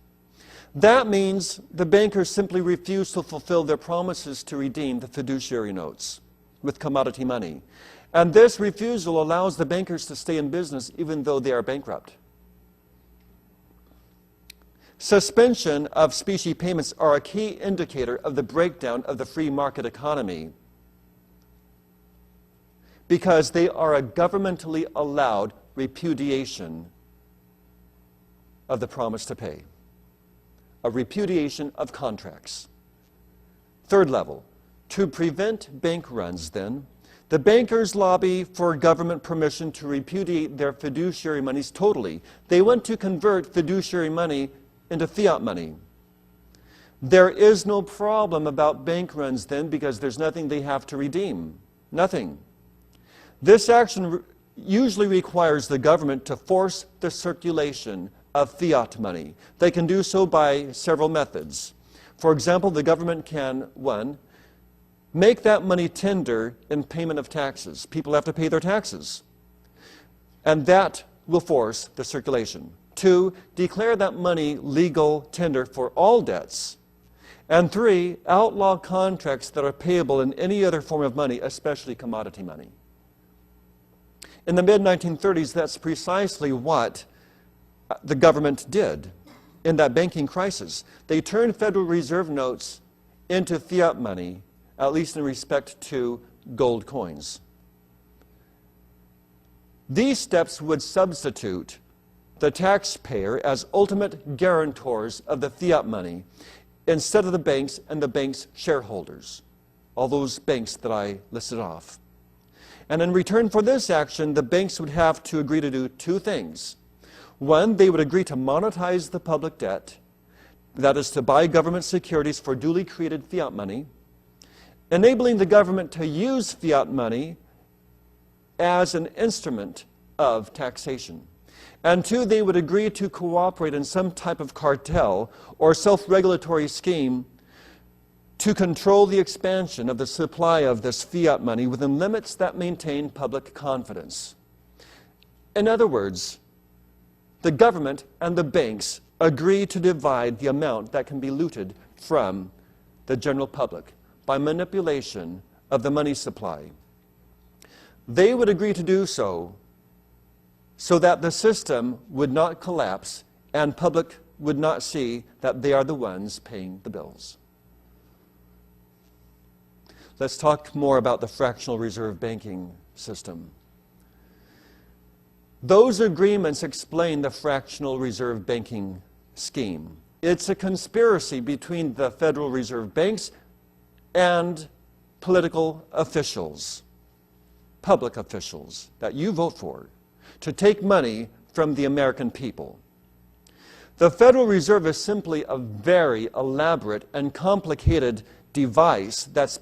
That means the bankers simply refuse to fulfill their promises to redeem the fiduciary notes with commodity money. And this refusal allows the bankers to stay in business even though they are bankrupt. Suspension of specie payments are a key indicator of the breakdown of the free market economy because they are a governmentally allowed repudiation of the promise to pay. A repudiation of contracts. Third level, to prevent bank runs then, the bankers lobby for government permission to repudiate their fiduciary monies totally. They want to convert fiduciary money into fiat money. There is no problem about bank runs then because there's nothing they have to redeem. Nothing. This action usually requires the government to force the circulation of fiat money. They can do so by several methods. For example, the government can, one, make that money tender in payment of taxes. People have to pay their taxes. And that will force the circulation. Two, declare that money legal tender for all debts. And three, outlaw contracts that are payable in any other form of money, especially commodity money. In the mid-1930s, that's precisely what the government did in that banking crisis. They turned Federal Reserve notes into fiat money, at least in respect to gold coins. These steps would substitute the taxpayer as ultimate guarantors of the fiat money instead of the banks and the banks' shareholders, all those banks that I listed off. And in return for this action, the banks would have to agree to do two things. One, they would agree to monetize the public debt, that is to buy government securities for duly created fiat money, enabling the government to use fiat money as an instrument of taxation. And two, they would agree to cooperate in some type of cartel or self-regulatory scheme to control the expansion of the supply of this fiat money within limits that maintain public confidence. In other words, the government and the banks agree to divide the amount that can be looted from the general public by manipulation of the money supply. They would agree to do so that the system would not collapse and public would not see that they are the ones paying the bills. Let's talk more about the fractional reserve banking system. Those agreements explain the fractional reserve banking scheme. It's a conspiracy between the Federal Reserve banks and political officials, public officials that you vote for, to take money from the American people. The Federal Reserve is simply a very elaborate and complicated device that's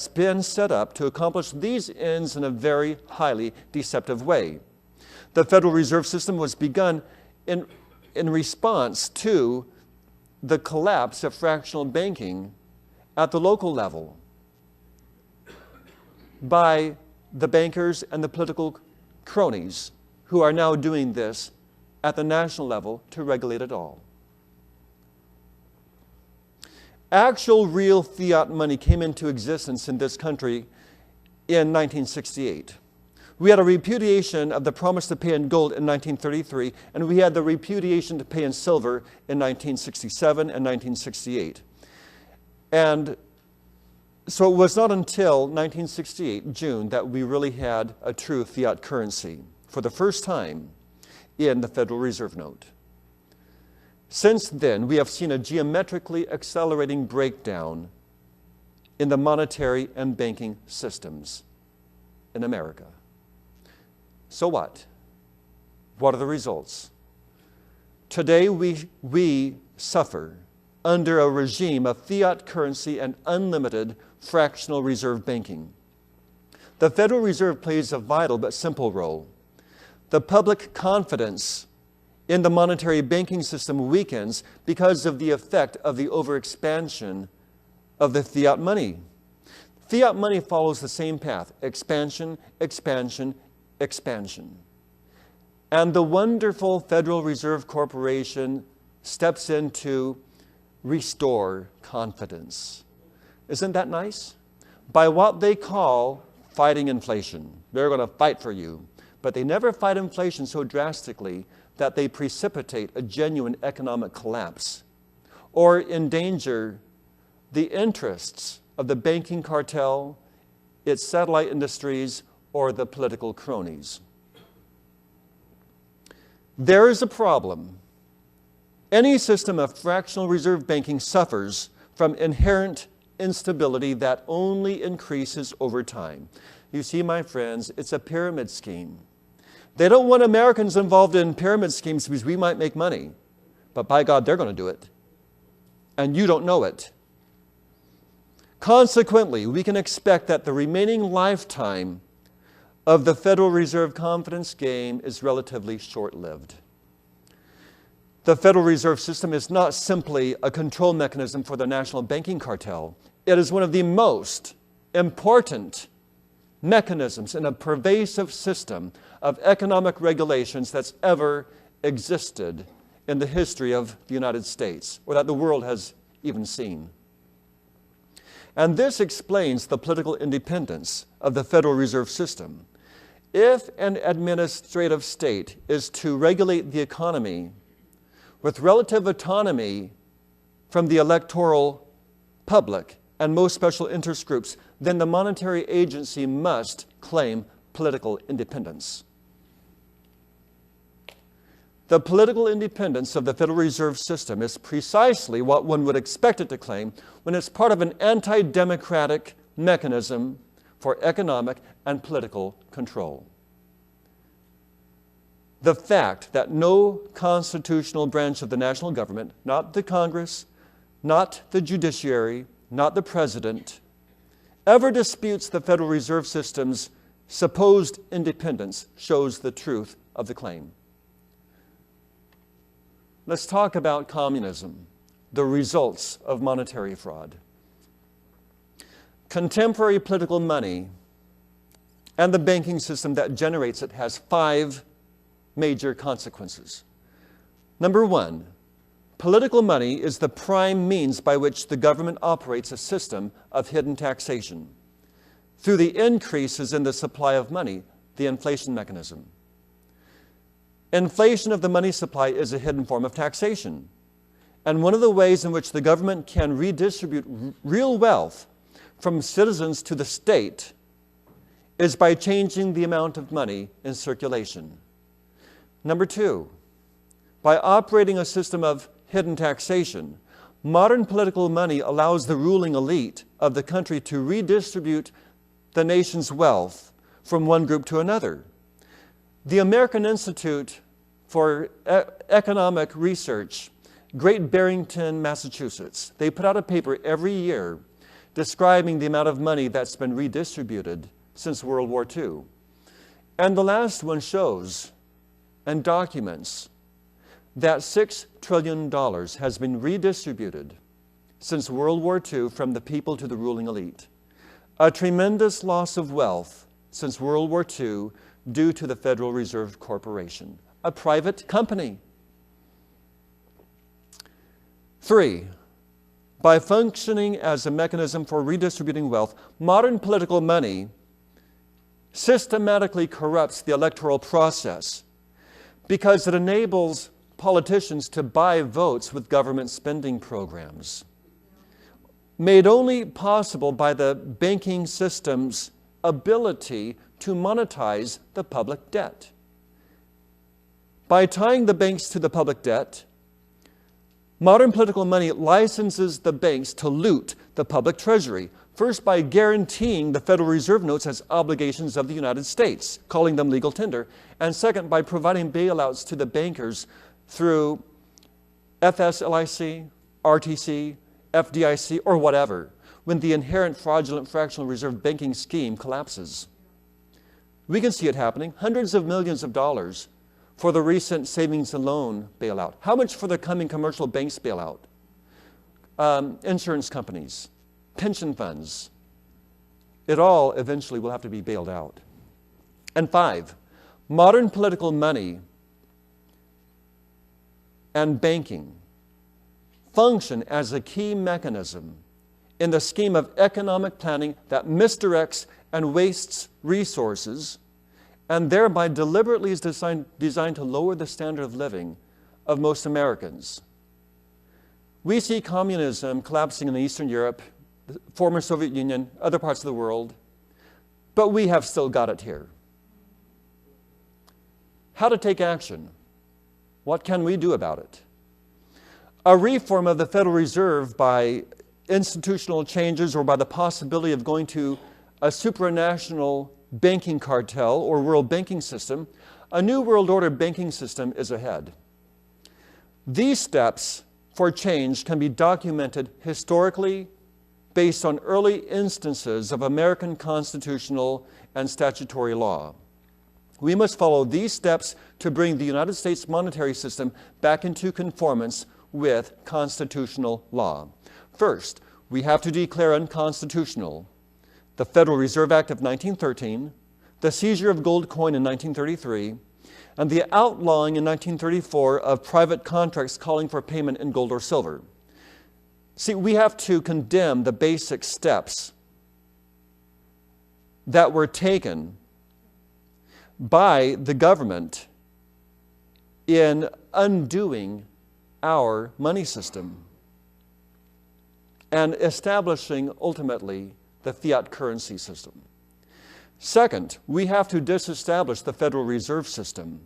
been set up to accomplish these ends in a very highly deceptive way. The Federal Reserve System was begun in response to the collapse of fractional banking at the local level by the bankers and the political cronies who are now doing this at the national level to regulate it all. Actual real fiat money came into existence in this country in 1968. We had a repudiation of the promise to pay in gold in 1933, and we had the repudiation to pay in silver in 1967 and 1968. And so it was not until 1968, June, that we really had a true fiat currency for the first time in the Federal Reserve note. Since then, we have seen a geometrically accelerating breakdown in the monetary and banking systems in America. So what? What are the results? Today, we suffer under a regime of fiat currency and unlimited fractional reserve banking. The Federal Reserve plays a vital but simple role. The public confidence in the monetary banking system weakens because of the effect of the overexpansion of the fiat money. Fiat money follows the same path: expansion, expansion, expansion. And the wonderful Federal Reserve Corporation steps in to restore confidence. Isn't that nice? By what they call fighting inflation. They're going to fight for you. But they never fight inflation so drastically that they precipitate a genuine economic collapse or endanger the interests of the banking cartel, its satellite industries, or the political cronies. There is a problem. Any system of fractional reserve banking suffers from inherent instability that only increases over time. You see, my friends, it's a pyramid scheme. They don't want Americans involved in pyramid schemes because we might make money. But by God, they're going to do it. And you don't know it. Consequently, we can expect that the remaining lifetime of the Federal Reserve confidence game is relatively short-lived. The Federal Reserve System is not simply a control mechanism for the national banking cartel. It is one of the most important mechanisms in a pervasive system of economic regulations that's ever existed in the history of the United States, or that the world has even seen. And this explains the political independence of the Federal Reserve System. If an administrative state is to regulate the economy with relative autonomy from the electoral public and most special interest groups, then the monetary agency must claim political independence. The political independence of the Federal Reserve System is precisely what one would expect it to claim when it's part of an anti-democratic mechanism for economic and political control. The fact that no constitutional branch of the national government, not the Congress, not the judiciary, not the president, ever disputes the Federal Reserve System's supposed independence shows the truth of the claim. Let's talk about communism, the results of monetary fraud. Contemporary political money and the banking system that generates it has 5 major consequences. Number 1, political money is the prime means by which the government operates a system of hidden taxation through the increases in the supply of money, the inflation mechanism. Inflation of the money supply is a hidden form of taxation. And one of the ways in which the government can redistribute real wealth from citizens to the state is by changing the amount of money in circulation. Number 2, by operating a system of hidden taxation, modern political money allows the ruling elite of the country to redistribute the nation's wealth from one group to another. The American Institute for Economic Research, Great Barrington, Massachusetts. They put out a paper every year describing the amount of money that's been redistributed since World War II. And the last one shows and documents that $6 trillion has been redistributed since World War II from the people to the ruling elite. A tremendous loss of wealth since World War II due to the Federal Reserve Corporation, a private company. 3, by functioning as a mechanism for redistributing wealth, modern political money systematically corrupts the electoral process because it enables politicians to buy votes with government spending programs, made only possible by the banking system's ability to monetize the public debt. By tying the banks to the public debt, modern political money licenses the banks to loot the public treasury, first by guaranteeing the Federal Reserve notes as obligations of the United States, calling them legal tender, and second, by providing bailouts to the bankers through FSLIC, RTC, FDIC, or whatever, when the inherent fraudulent fractional reserve banking scheme collapses. We can see it happening, hundreds of millions of dollars for the recent savings and loan bailout. How much for the coming commercial banks bailout? Insurance companies, pension funds. It all eventually will have to be bailed out. And 5, modern political money and banking function as a key mechanism in the scheme of economic planning that misdirects and wastes resources and thereby deliberately is designed to lower the standard of living of most Americans. We see communism collapsing in Eastern Europe, the former Soviet Union, other parts of the world, but we have still got it here. How to take action? What can we do about it? A reform of the Federal Reserve by institutional changes or by the possibility of going to a supranational banking cartel or world banking system, a new world order banking system is ahead. These steps for change can be documented historically based on early instances of American constitutional and statutory law. We must follow these steps to bring the United States monetary system back into conformance with constitutional law. First, we have to declare unconstitutional the Federal Reserve Act of 1913, the seizure of gold coin in 1933, and the outlawing in 1934 of private contracts calling for payment in gold or silver. See, we have to condemn the basic steps that were taken by the government in undoing our money system and establishing ultimately the fiat currency system. Second, we have to disestablish the Federal Reserve System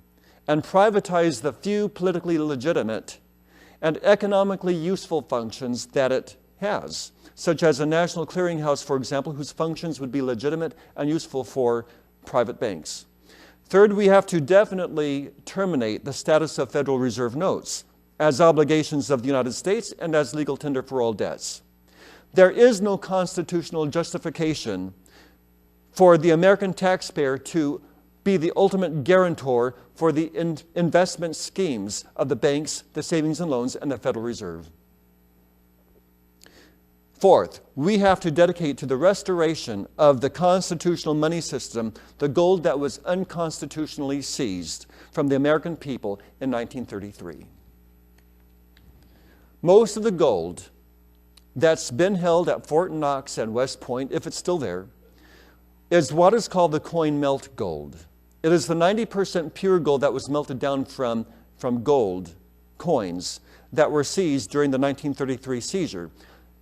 and privatize the few politically legitimate and economically useful functions that it has, such as a national clearinghouse, for example, whose functions would be legitimate and useful for private banks. Third, we have to definitely terminate the status of Federal Reserve notes as obligations of the United States and as legal tender for all debts. There is no constitutional justification for the American taxpayer to be the ultimate guarantor for the investment schemes of the banks, the savings and loans, and the Federal Reserve. Fourth, we have to dedicate to the restoration of the constitutional money system the gold that was unconstitutionally seized from the American people in 1933. Most of the gold that's been held at Fort Knox and West Point, if it's still there, is what is called the coin melt gold. It is the 90% pure gold that was melted down from gold coins that were seized during the 1933 seizure.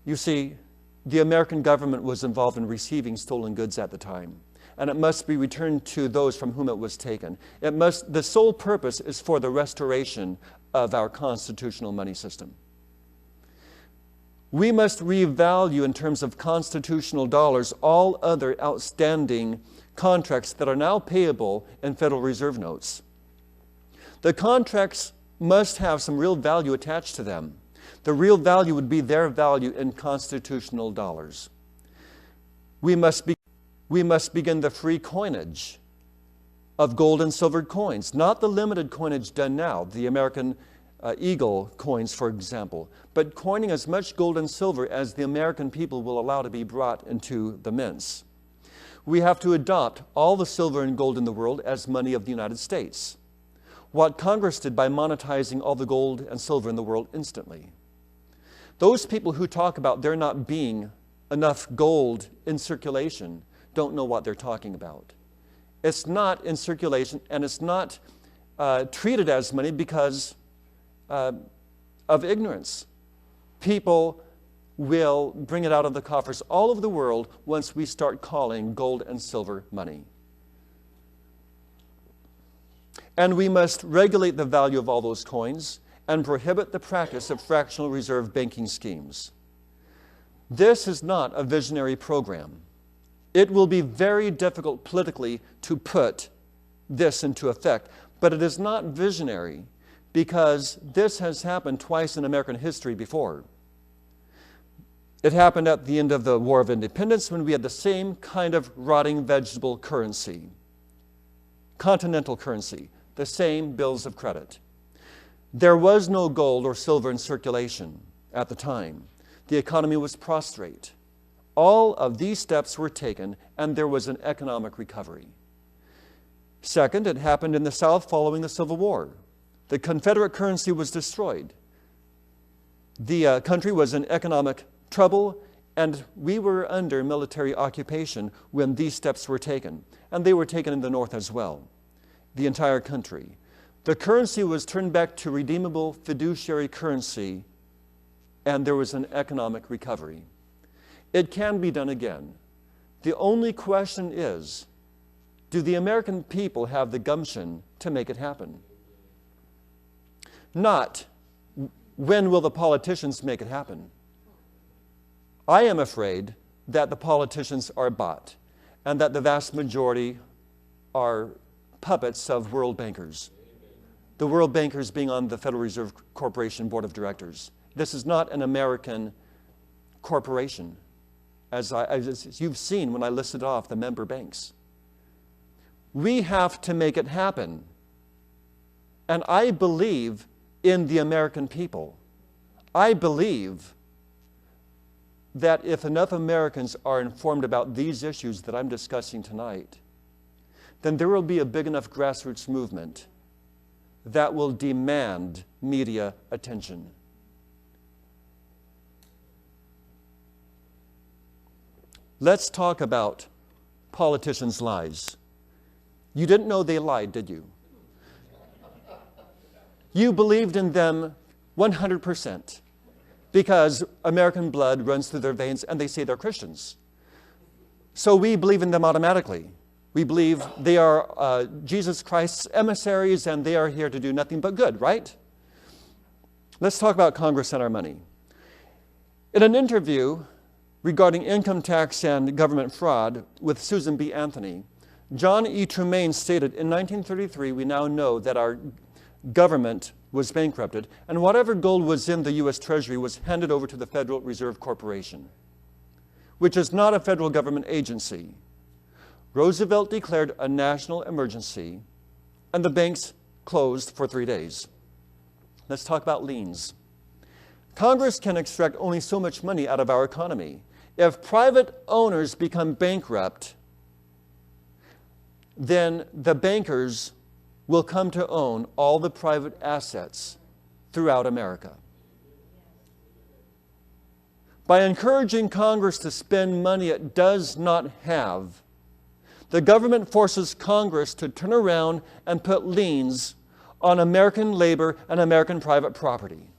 You see, the American government was involved in receiving stolen goods at the time, and it must be returned to those from whom it was taken. The sole purpose is for the restoration of our constitutional money system. We must revalue in terms of constitutional dollars all other outstanding contracts that are now payable in Federal Reserve notes. The contracts must have some real value attached to them. The real value would be their value in constitutional dollars. We must begin the free coinage of gold and silver coins, not the limited coinage done now, the American Eagle coins, for example, but coining as much gold and silver as the American people will allow to be brought into the mints. We have to adopt all the silver and gold in the world as money of the United States. What Congress did by monetizing all the gold and silver in the world instantly. Those people who talk about there not being enough gold in circulation don't know what they're talking about. It's not in circulation, and it's not treated as money because of ignorance. People will bring it out of the coffers all over the world once we start calling gold and silver money. And we must regulate the value of all those coins and prohibit the practice of fractional reserve banking schemes. This is not a visionary program. It will be very difficult politically to put this into effect, but it is not visionary because this has happened twice in American history before. It happened at the end of the War of Independence when we had the same kind of rotting vegetable currency, continental currency, the same bills of credit. There was no gold or silver in circulation at the time. The economy was prostrate. All of these steps were taken, and there was an economic recovery. Second, it happened in the South following the Civil War. The Confederate currency was destroyed. The country was in economic trouble, and we were under military occupation when these steps were taken. And they were taken in the North as well, the entire country. The currency was turned back to redeemable fiduciary currency, and there was an economic recovery. It can be done again. The only question is, do the American people have the gumption to make it happen? Not, when will the politicians make it happen? I am afraid that the politicians are bought and that the vast majority are puppets of world bankers. The world bankers being on the Federal Reserve Corporation Board of Directors. This is not an American corporation, as you've seen when I listed off the member banks. We have to make it happen. And I believe in the American people. I believe that if enough Americans are informed about these issues that I'm discussing tonight, then there will be a big enough grassroots movement that will demand media attention. Let's talk about politicians' lies. You didn't know they lied, did you? You believed in them 100% because American blood runs through their veins and they say they're Christians. So we believe in them automatically. We believe they are Jesus Christ's emissaries and they are here to do nothing but good, right? Let's talk about Congress and our money. In an interview regarding income tax and government fraud with Susan B. Anthony, John E. Tremaine stated, in 1933, we now know that our government was bankrupted, and whatever gold was in the U.S. Treasury was handed over to the Federal Reserve Corporation, which is not a federal government agency. Roosevelt declared a national emergency, and the banks closed for 3 days. Let's talk about liens. Congress can extract only so much money out of our economy. If private owners become bankrupt, then the bankers will come to own all the private assets throughout America. By encouraging Congress to spend money it does not have, the government forces Congress to turn around and put liens on American labor and American private property.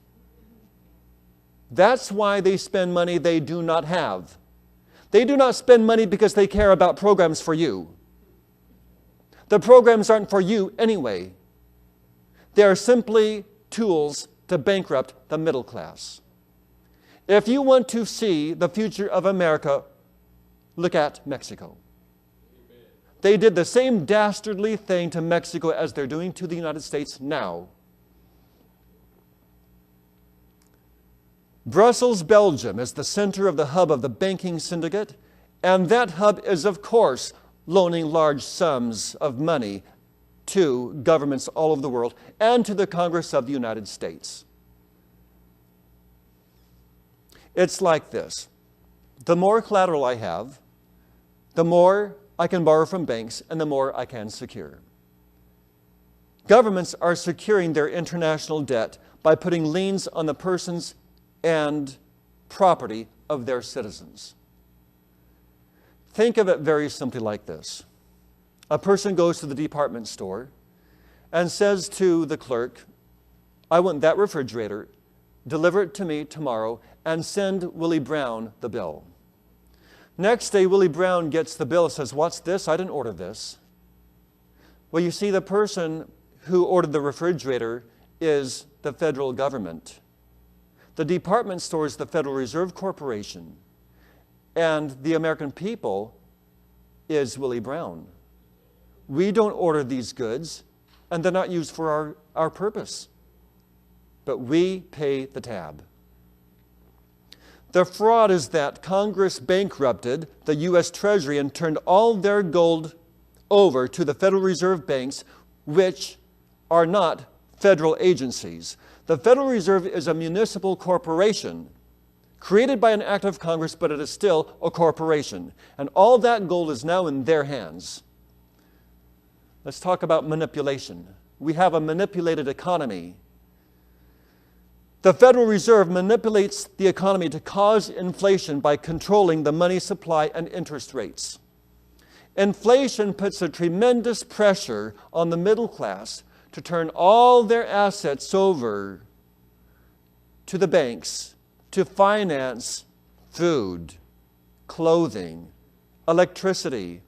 That's why they spend money they do not have. They do not spend money because they care about programs for you. The programs aren't for you anyway. They are simply tools to bankrupt the middle class. If you want to see the future of America, look at Mexico. They did the same dastardly thing to Mexico as they're doing to the United States now. Brussels, Belgium is the center of the hub of the banking syndicate, and that hub is, of course, loaning large sums of money to governments all over the world and to the Congress of the United States. It's like this. The more collateral I have, the more I can borrow from banks and the more I can secure. Governments are securing their international debt by putting liens on the persons and property of their citizens. Think of it very simply like this. A person goes to the department store and says to the clerk, I want that refrigerator, deliver it to me tomorrow, and send Willie Brown the bill. Next day, Willie Brown gets the bill and says, what's this? I didn't order this. Well, you see, the person who ordered the refrigerator is the federal government. The department store is the Federal Reserve Corporation, and the American people is Willie Brown. We don't order these goods, and they're not used for our purpose. But we pay the tab. The fraud is that Congress bankrupted the U.S. Treasury and turned all their gold over to the Federal Reserve banks, which are not federal agencies. The Federal Reserve is a municipal corporation created by an act of Congress, but it is still a corporation. And all that gold is now in their hands. Let's talk about manipulation. We have a manipulated economy. The Federal Reserve manipulates the economy to cause inflation by controlling the money supply and interest rates. Inflation puts a tremendous pressure on the middle class to turn all their assets over to the banks to finance food, clothing, electricity,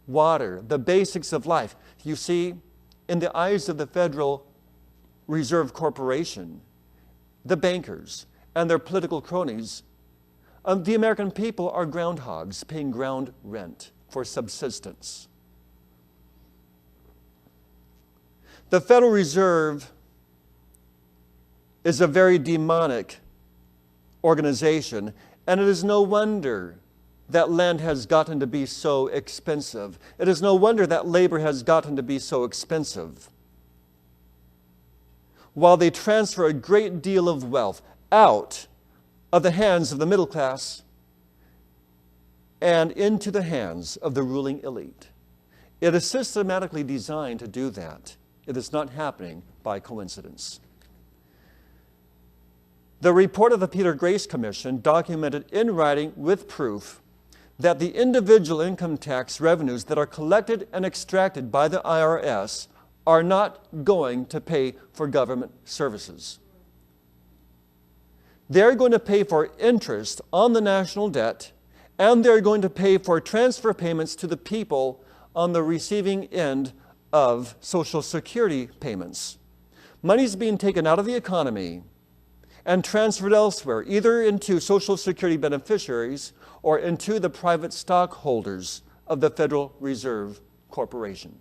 water, the basics of life. You see, in the eyes of the Federal Reserve Corporation, the bankers and their political cronies, the American people are groundhogs paying ground rent for subsistence. The Federal Reserve is a very demonic organization, and it is no wonder that land has gotten to be so expensive. It is no wonder that labor has gotten to be so expensive. While they transfer a great deal of wealth out of the hands of the middle class and into the hands of the ruling elite. It is systematically designed to do that. It is not happening by coincidence. The report of the Peter Grace Commission documented in writing with proof that the individual income tax revenues that are collected and extracted by the IRS are not going to pay for government services. They're going to pay for interest on the national debt, and they're going to pay for transfer payments to the people on the receiving end of Social Security payments. Money's being taken out of the economy and transferred elsewhere, either into Social Security beneficiaries or into the private stockholders of the Federal Reserve Corporation.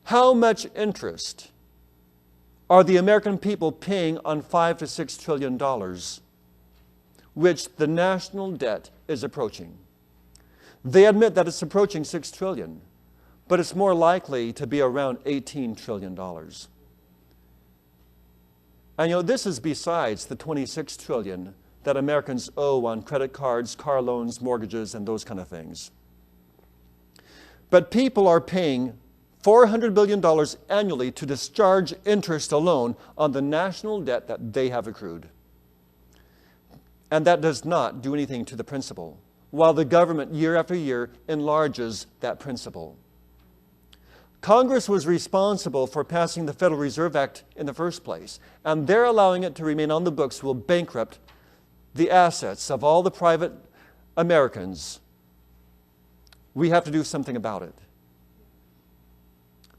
How much interest are the American people paying on $5 to $6 trillion, which the national debt is approaching? They admit that it's approaching $6 trillion, but it's more likely to be around $18 trillion. And you know, this is besides the $26 trillion that Americans owe on credit cards, car loans, mortgages, and those kind of things. But people are paying $400 billion annually to discharge interest alone on the national debt that they have accrued. And that does not do anything to the principal, while the government year after year enlarges that principal. Congress was responsible for passing the Federal Reserve Act in the first place, and their allowing it to remain on the books will bankrupt the assets of all the private Americans. We have to do something about it.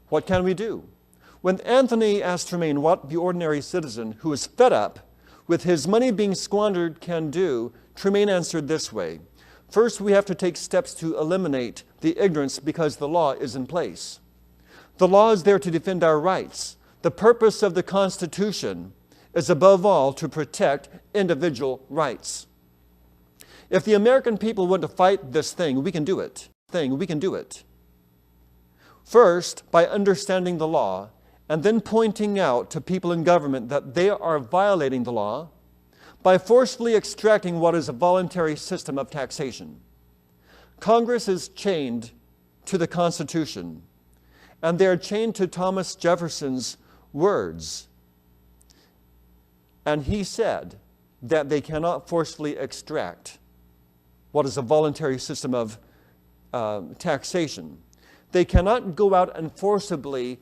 What can we do? When Anthony asked Tremaine what the ordinary citizen who is fed up with his money being squandered can do, Tremaine answered this way: First, we have to take steps to eliminate the ignorance because the law is in place. The law is there to defend our rights. The purpose of the Constitution is above all to protect individual rights. If the American people want to fight this thing, we can do it. First, by understanding the law, and then pointing out to people in government that they are violating the law by forcefully extracting what is a voluntary system of taxation. Congress is chained to the Constitution, and they are chained to Thomas Jefferson's words. And he said that they cannot forcefully extract what is a voluntary system of taxation. They cannot go out and forcibly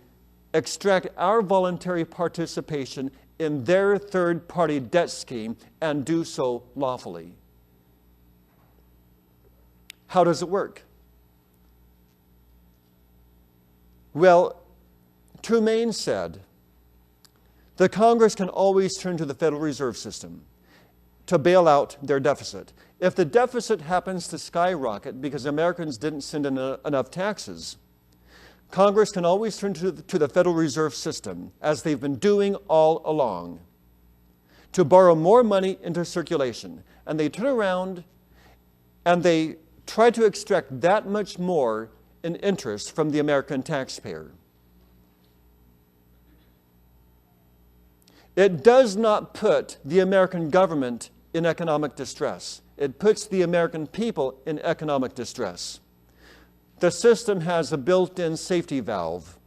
extract our voluntary participation in their third-party debt scheme and do so lawfully. How does it work? Well, Trumaine said, the Congress can always turn to the Federal Reserve System to bail out their deficit. If the deficit happens to skyrocket because Americans didn't send in enough taxes, Congress can always turn to the Federal Reserve System, as they've been doing all along, to borrow more money into circulation. And they turn around and they try to extract that much more in interest from the American taxpayer. It does not put the American government in economic distress. It puts the American people in economic distress. The system has a built-in safety valve.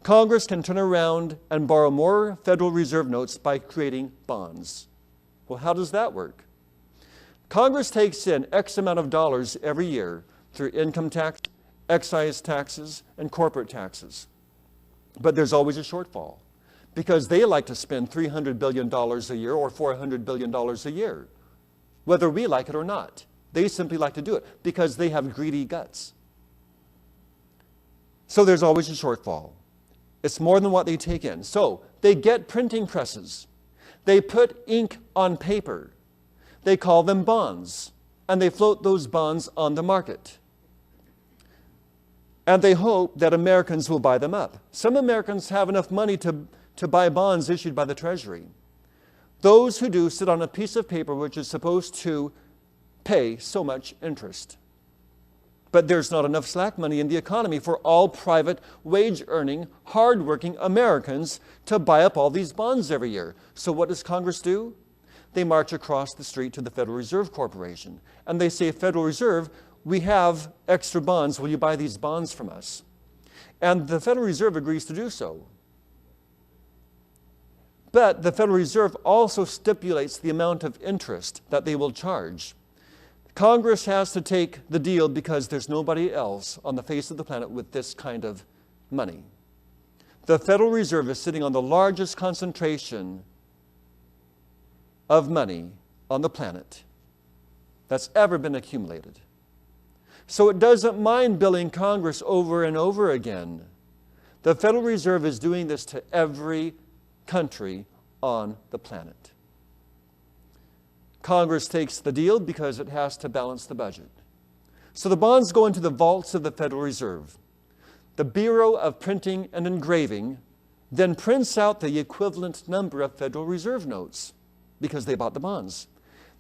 Congress can turn around and borrow more Federal Reserve notes by creating bonds. Well, how does that work? Congress takes in X amount of dollars every year through income tax, excise taxes, and corporate taxes. But there's always a shortfall because they like to spend $300 billion a year or $400 billion a year, whether we like it or not. They simply like to do it because they have greedy guts. So there's always a shortfall. It's more than what they take in. So they get printing presses. They put ink on paper. They call them bonds, and they float those bonds on the market. And they hope that Americans will buy them up. Some Americans have enough money to buy bonds issued by the Treasury. Those who do sit on a piece of paper which is supposed to pay so much interest. But there's not enough slack money in the economy for all private, wage-earning, hard-working Americans to buy up all these bonds every year. So what does Congress do? They march across the street to the Federal Reserve Corporation. And they say, Federal Reserve, we have extra bonds. Will you buy these bonds from us? And the Federal Reserve agrees to do so. But the Federal Reserve also stipulates the amount of interest that they will charge. Congress has to take the deal because there's nobody else on the face of the planet with this kind of money. The Federal Reserve is sitting on the largest concentration of money on the planet that's ever been accumulated. So it doesn't mind billing Congress over and over again. The Federal Reserve is doing this to every country on the planet. Congress takes the deal because it has to balance the budget. So the bonds go into the vaults of the Federal Reserve. The Bureau of Printing and Engraving then prints out the equivalent number of Federal Reserve notes because they bought the bonds.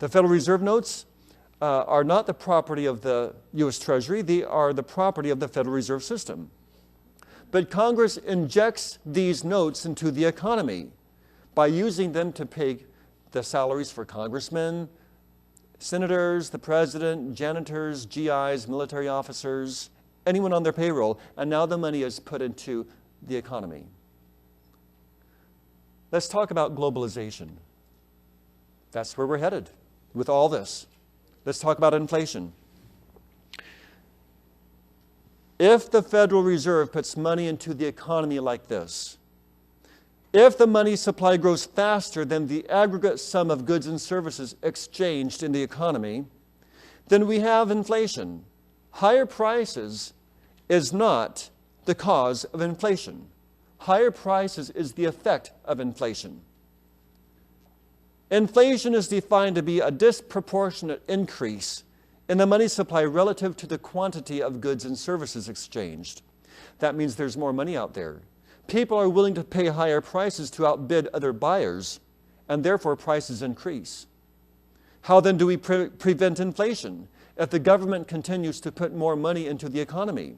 The Federal Reserve notes are not the property of the U.S. Treasury. They are the property of the Federal Reserve System. But Congress injects these notes into the economy by using them to pay the salaries for congressmen, senators, the president, janitors, GIs, military officers, anyone on their payroll, and now the money is put into the economy. Let's talk about globalization. That's where we're headed with all this. Let's talk about inflation. If the Federal Reserve puts money into the economy like this, if the money supply grows faster than the aggregate sum of goods and services exchanged in the economy, then we have inflation. Higher prices is not the cause of inflation. Higher prices is the effect of inflation. Inflation is defined to be a disproportionate increase in the money supply relative to the quantity of goods and services exchanged. That means there's more money out there. People are willing to pay higher prices to outbid other buyers, and therefore prices increase. How then do we prevent inflation if the government continues to put more money into the economy?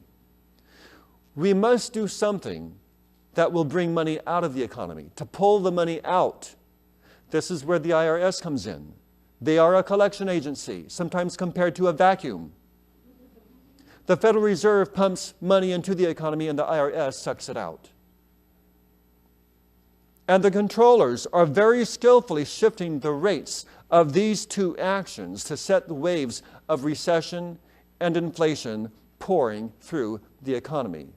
We must do something that will bring money out of the economy, to pull the money out. This is where the IRS comes in. They are a collection agency, sometimes compared to a vacuum. The Federal Reserve pumps money into the economy and the IRS sucks it out. And the controllers are very skillfully shifting the rates of these two actions to set the waves of recession and inflation pouring through the economy.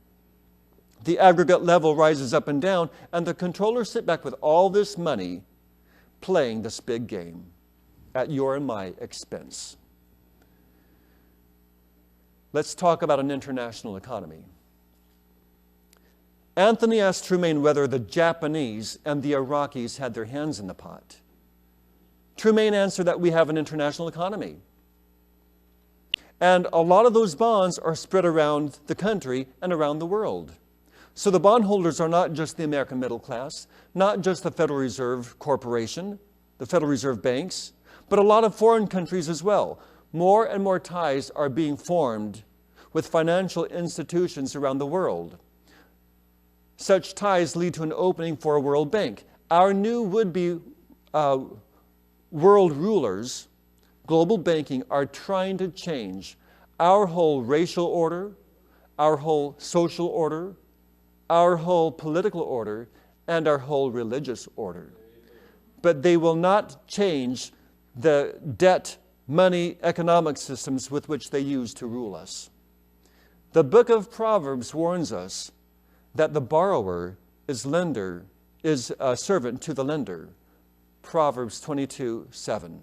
The aggregate level rises up and down, and the controllers sit back with all this money playing this big game at your and my expense. Let's talk about an international economy. Anthony asked Trumaine whether the Japanese and the Iraqis had their hands in the pot. Trumaine answered that we have an international economy. And a lot of those bonds are spread around the country and around the world. So the bondholders are not just the American middle class, not just the Federal Reserve Corporation, the Federal Reserve banks, but a lot of foreign countries as well. More and more ties are being formed with financial institutions around the world. Such ties lead to an opening for a world bank. Our new would-be world rulers, global banking, are trying to change our whole racial order, our whole social order, our whole political order, and our whole religious order. But they will not change the debt, money, economic systems with which they use to rule us. The book of Proverbs warns us that the borrower is a servant to the lender. Proverbs 22:7.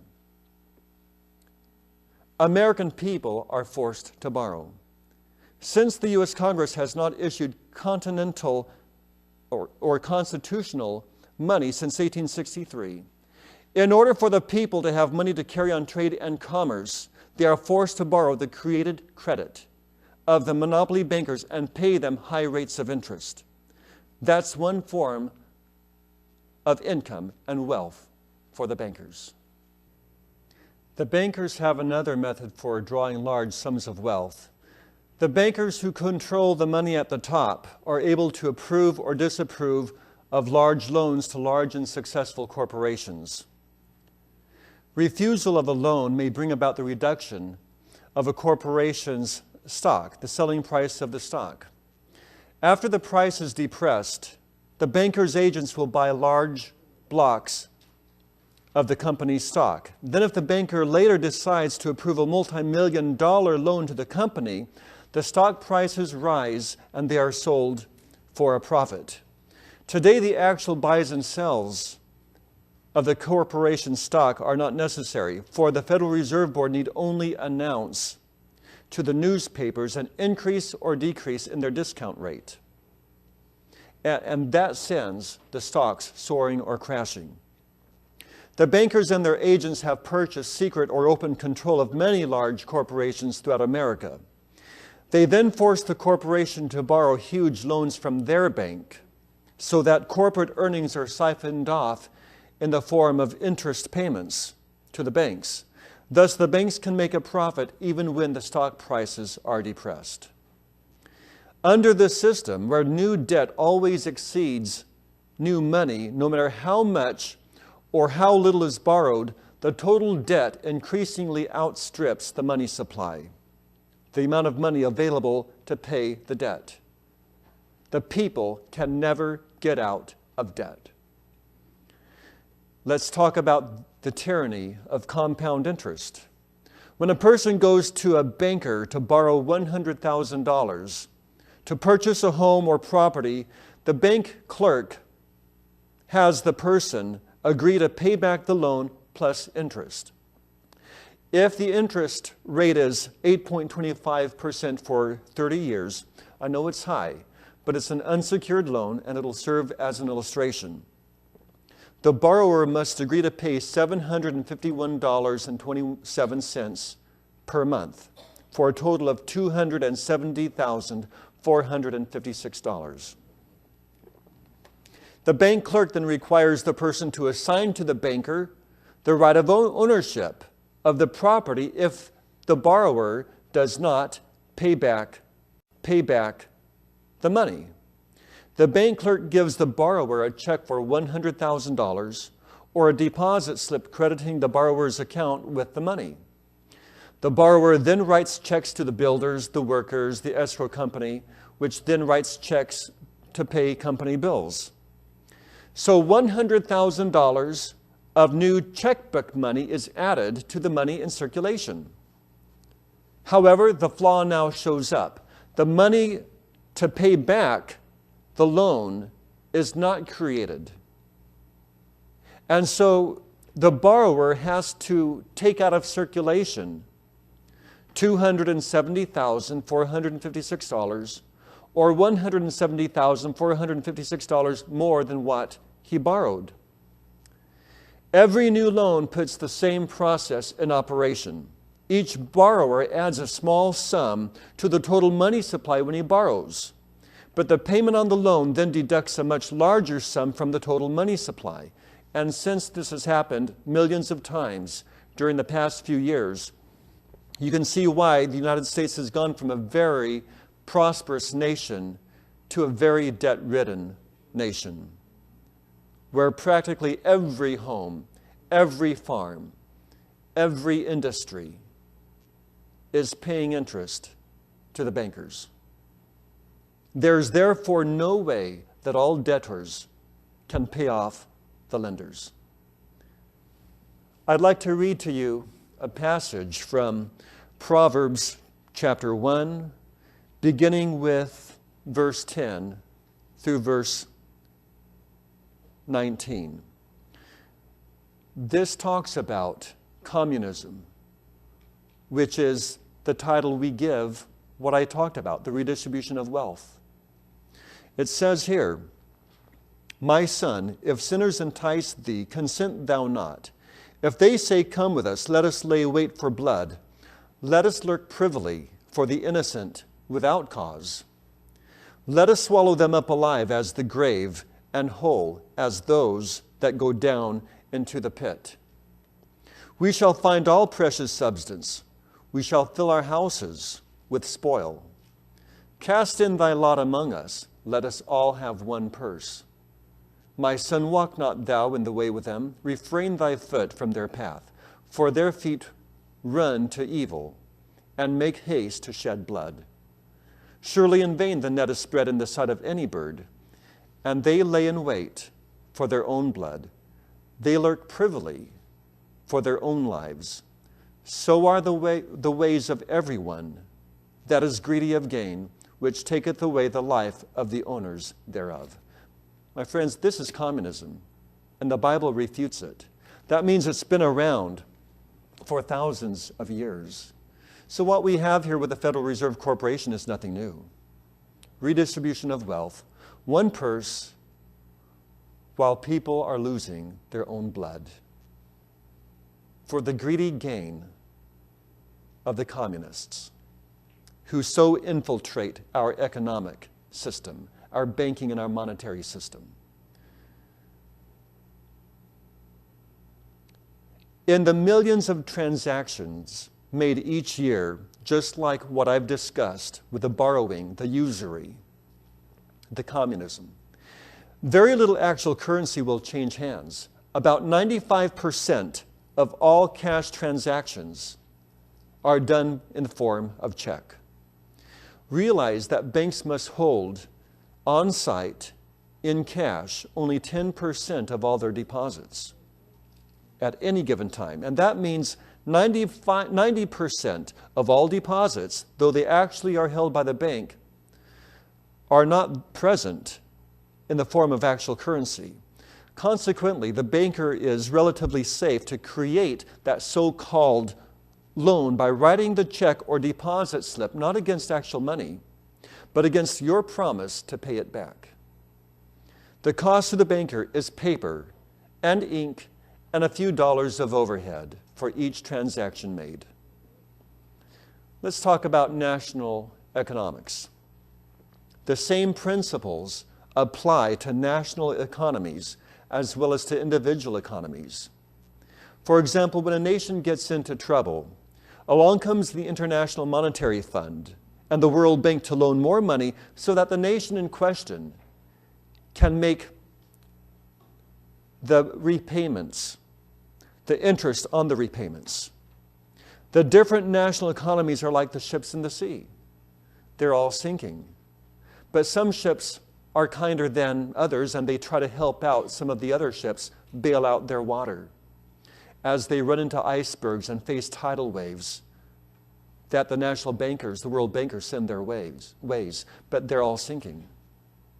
American people are forced to borrow. Since the U.S. Congress has not issued continental or constitutional money since 1863, in order for the people to have money to carry on trade and commerce, they are forced to borrow the created credit of the monopoly bankers and pay them high rates of interest. That's one form of income and wealth for the bankers. The bankers have another method for drawing large sums of wealth. The bankers who control the money at the top are able to approve or disapprove of large loans to large and successful corporations. Refusal of a loan may bring about the reduction of a corporation's stock, the selling price of the stock. After the price is depressed, the banker's agents will buy large blocks of the company's stock. Then if the banker later decides to approve a multi-million-dollar loan to the company, the stock prices rise and they are sold for a profit. Today, the actual buys and sells of the corporation stock are not necessary, for the Federal Reserve Board need only announce to the newspapers an increase or decrease in their discount rate. And that sends the stocks soaring or crashing. The bankers and their agents have purchased secret or open control of many large corporations throughout America. They then force the corporation to borrow huge loans from their bank so that corporate earnings are siphoned off in the form of interest payments to the banks. Thus, the banks can make a profit even when the stock prices are depressed. Under this system, where new debt always exceeds new money, no matter how much or how little is borrowed, the total debt increasingly outstrips the money supply, the amount of money available to pay the debt. The people can never get out of debt. Let's talk about the tyranny of compound interest. When a person goes to a banker to borrow $100,000 to purchase a home or property, the bank clerk has the person agree to pay back the loan plus interest. If the interest rate is 8.25% for 30 years, I know it's high, but it's an unsecured loan and it'll serve as an illustration. The borrower must agree to pay $751.27 per month for a total of $270,456. The bank clerk then requires the person to assign to the banker the right of ownership of the property if the borrower does not pay back the money. The bank clerk gives the borrower a check for $100,000 or a deposit slip crediting the borrower's account with the money. The borrower then writes checks to the builders, the workers, the escrow company, which then writes checks to pay company bills. So $100,000 of new checkbook money is added to the money in circulation. However, the flaw now shows up. The money to pay back the loan is not created. And so the borrower has to take out of circulation $270,456 or $170,456 more than what he borrowed. Every new loan puts the same process in operation. Each borrower adds a small sum to the total money supply when he borrows. But the payment on the loan then deducts a much larger sum from the total money supply. And since this has happened millions of times during the past few years, you can see why the United States has gone from a very prosperous nation to a very debt-ridden nation, where practically every home, every farm, every industry is paying interest to the bankers. There's therefore no way that all debtors can pay off the lenders. I'd like to read to you a passage from Proverbs chapter 1, beginning with verse 10 through verse 19. This talks about communism, which is the title we give what I talked about, the redistribution of wealth. It says here, "My son, if sinners entice thee, consent thou not. If they say, come with us, let us lay wait for blood. Let us lurk privily for the innocent without cause. Let us swallow them up alive as the grave, and whole as those that go down into the pit. We shall find all precious substance. We shall fill our houses with spoil. Cast in thy lot among us. Let us all have one purse. My son, walk not thou in the way with them. Refrain thy foot from their path. For their feet run to evil, and make haste to shed blood. Surely in vain the net is spread in the sight of any bird, and they lay in wait for their own blood. They lurk privily for their own lives. So are the ways of everyone that is greedy of gain, which taketh away the life of the owners thereof." My friends, this is communism, and the Bible refutes it. That means it's been around for thousands of years. So what we have here with the Federal Reserve Corporation is nothing new. Redistribution of wealth, one purse, while people are losing their own blood for the greedy gain of the communists who so infiltrate our economic system, our banking and our monetary system. In the millions of transactions made each year, just like what I've discussed with the borrowing, the usury, the communism, very little actual currency will change hands. About 95% of all cash transactions are done in the form of check. Realize that banks must hold on site in cash only 10% of all their deposits at any given time. And that means 90% of all deposits, though they actually are held by the bank, are not present in the form of actual currency. Consequently, the banker is relatively safe to create that so-called loan by writing the check or deposit slip, not against actual money, but against your promise to pay it back. The cost to the banker is paper and ink and a few dollars of overhead for each transaction made. Let's talk about national economics. The same principles apply to national economies as well as to individual economies. For example, when a nation gets into trouble, along comes the International Monetary Fund and the World Bank to loan more money so that the nation in question can make the repayments, the interest on the repayments. The different national economies are like the ships in the sea. They're all sinking. But some ships are kinder than others, and they try to help out some of the other ships bail out their water as they run into icebergs and face tidal waves that the national bankers, the world bankers, send their ways. But they're all sinking.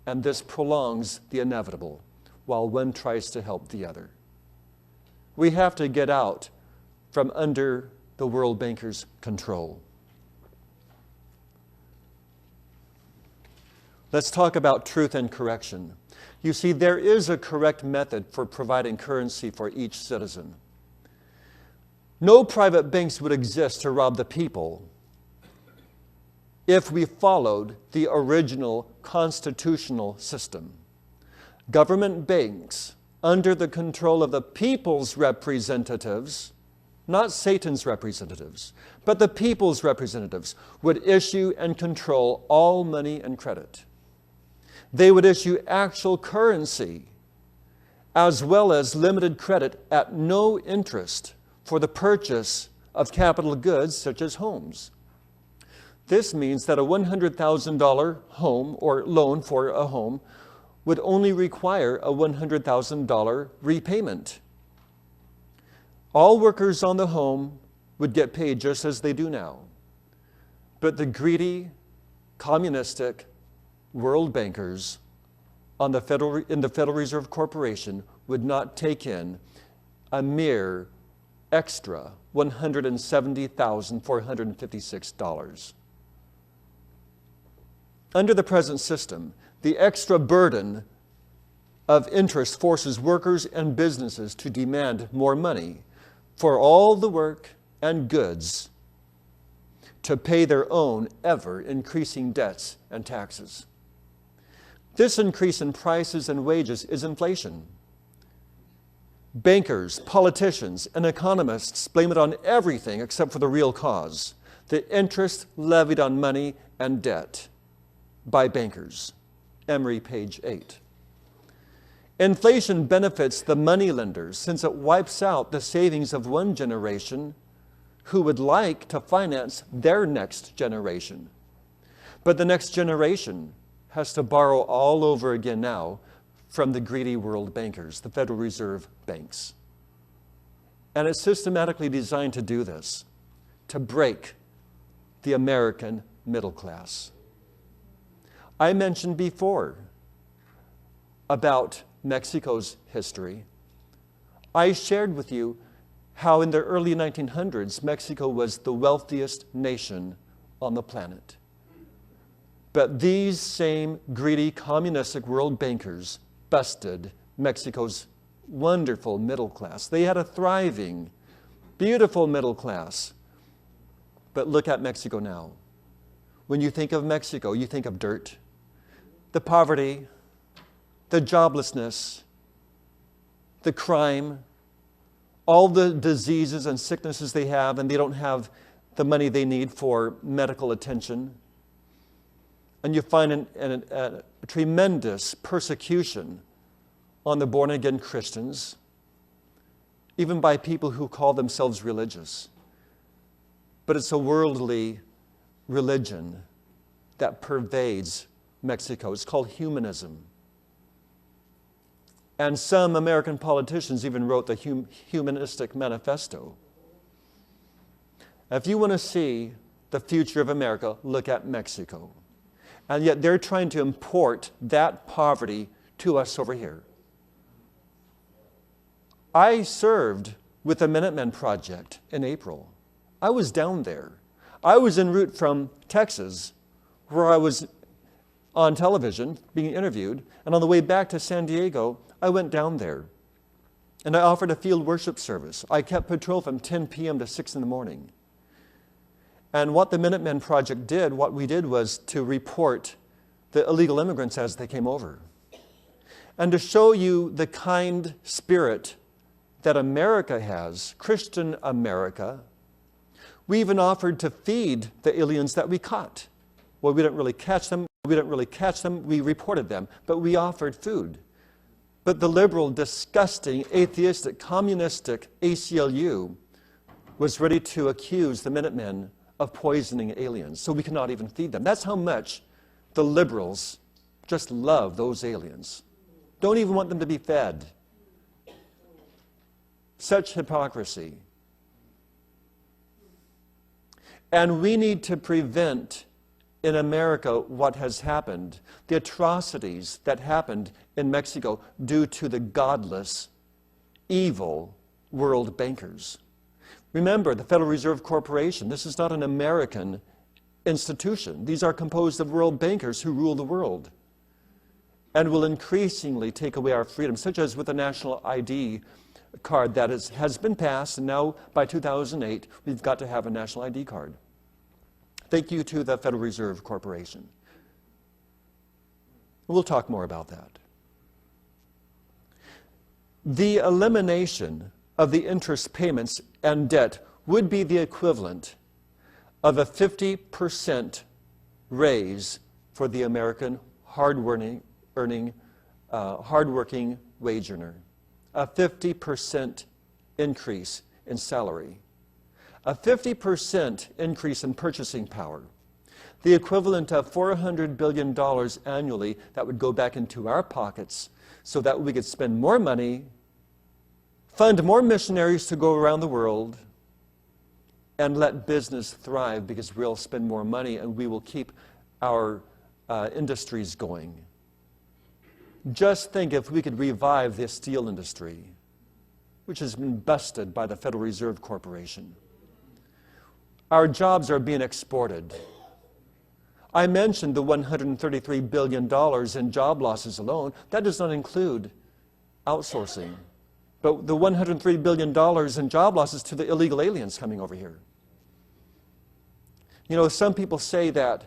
And this prolongs the inevitable while one tries to help the other. We have to get out from under the world bankers' control. Let's talk about truth and correction. You see, there is a correct method for providing currency for each citizen. No private banks would exist to rob the people if we followed the original constitutional system. Government banks, under the control of the people's representatives, not Satan's representatives, but the people's representatives, would issue and control all money and credit. They would issue actual currency as well as limited credit at no interest for the purchase of capital goods such as homes. This means that a $100,000 home or loan for a home would only require a $100,000 repayment. All workers on the home would get paid just as they do now. But the greedy, communistic world bankers in the Federal Reserve Corporation would not take in a mere extra $170,456. Under the present system, the extra burden of interest forces workers and businesses to demand more money for all the work and goods to pay their own ever-increasing debts and taxes. This increase in prices and wages is inflation. Bankers, politicians, and economists blame it on everything except for the real cause, the interest levied on money and debt by bankers. Emory, page 8. Inflation benefits the moneylenders since it wipes out the savings of one generation who would like to finance their next generation. But the next generation has to borrow all over again now from the greedy world bankers, the Federal Reserve banks. And it's systematically designed to do this, to break the American middle class. I mentioned before about Mexico's history. I shared with you how in the early 1900s, Mexico was the wealthiest nation on the planet. But these same greedy communistic world bankers busted Mexico's wonderful middle class. They had a thriving, beautiful middle class. But look at Mexico now. When you think of Mexico, you think of dirt, the poverty, the joblessness, the crime, all the diseases and sicknesses they have, and they don't have the money they need for medical attention. And you find a tremendous persecution on the born-again Christians, even by people who call themselves religious. But it's a worldly religion that pervades Mexico. It's called humanism. And some American politicians even wrote the Humanistic Manifesto. If you want to see the future of America, look at Mexico. And yet they're trying to import that poverty to us over here. I served with the Minutemen Project in April. I was down there. I was en route from Texas, where I was on television being interviewed, and on the way back to San Diego, I went down there. And I offered a field worship service. I kept patrol from 10 p.m. to 6 in the morning. And what the Minutemen Project did, what we did was to report the illegal immigrants as they came over. And to show you the kind spirit that America has, Christian America, we even offered to feed the aliens that we caught. Well, we didn't really catch them. We reported them, but we offered food. But the liberal, disgusting, atheistic, communistic ACLU was ready to accuse the Minutemen of poisoning aliens, so we could not even feed them. That's how much the liberals just love those aliens. Don't even want them to be fed. Such hypocrisy. And we need to prevent in America what has happened, the atrocities that happened in Mexico due to the godless, evil world bankers. Remember, the Federal Reserve Corporation, this is not an American institution. These are composed of world bankers who rule the world and will increasingly take away our freedom, such as with the national ID card that has been passed, and now by 2008, we've got to have a national ID card. Thank you to the Federal Reserve Corporation. We'll talk more about that. The elimination of the interest payments and debt would be the equivalent of a 50% raise for the American hardworking wage earner. A 50% increase in salary. A 50% increase in purchasing power. The equivalent of $400 billion annually that would go back into our pockets so that we could spend more money, fund more missionaries to go around the world, and let business thrive because we'll spend more money and we will keep our industries going. Just think if we could revive the steel industry, which has been busted by the Federal Reserve Corporation. Our jobs are being exported. I mentioned the $133 billion in job losses alone. That does not include outsourcing. But the $103 billion in job losses to the illegal aliens coming over here. You know, some people say that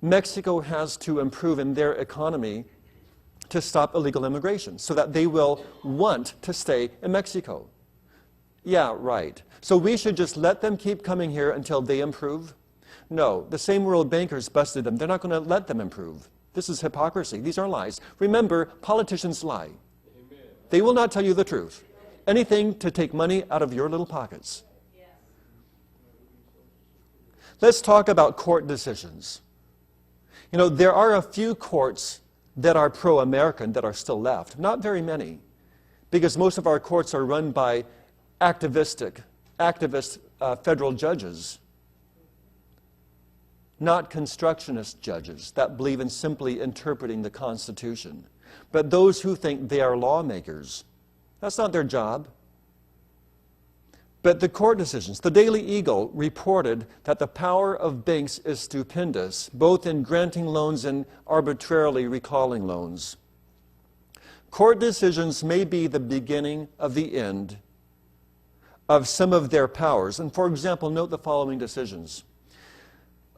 Mexico has to improve in their economy to stop illegal immigration so that they will want to stay in Mexico. Yeah, right. So we should just let them keep coming here until they improve? No, the same world bankers busted them. They're not going to let them improve. This is hypocrisy. These are lies. Remember, politicians lie. Amen. They will not tell you the truth. Anything to take money out of your little pockets. Yes. Let's talk about court decisions. You know, there are a few courts that are pro-American that are still left. Not very many, because most of our courts are run by activist federal judges, not constructionist judges that believe in simply interpreting the Constitution, but those who think they are lawmakers. That's not their job. But the court decisions, the Daily Eagle reported that the power of banks is stupendous, both in granting loans and arbitrarily recalling loans. Court decisions may be the beginning of the end of some of their powers. And for example, note the following decisions.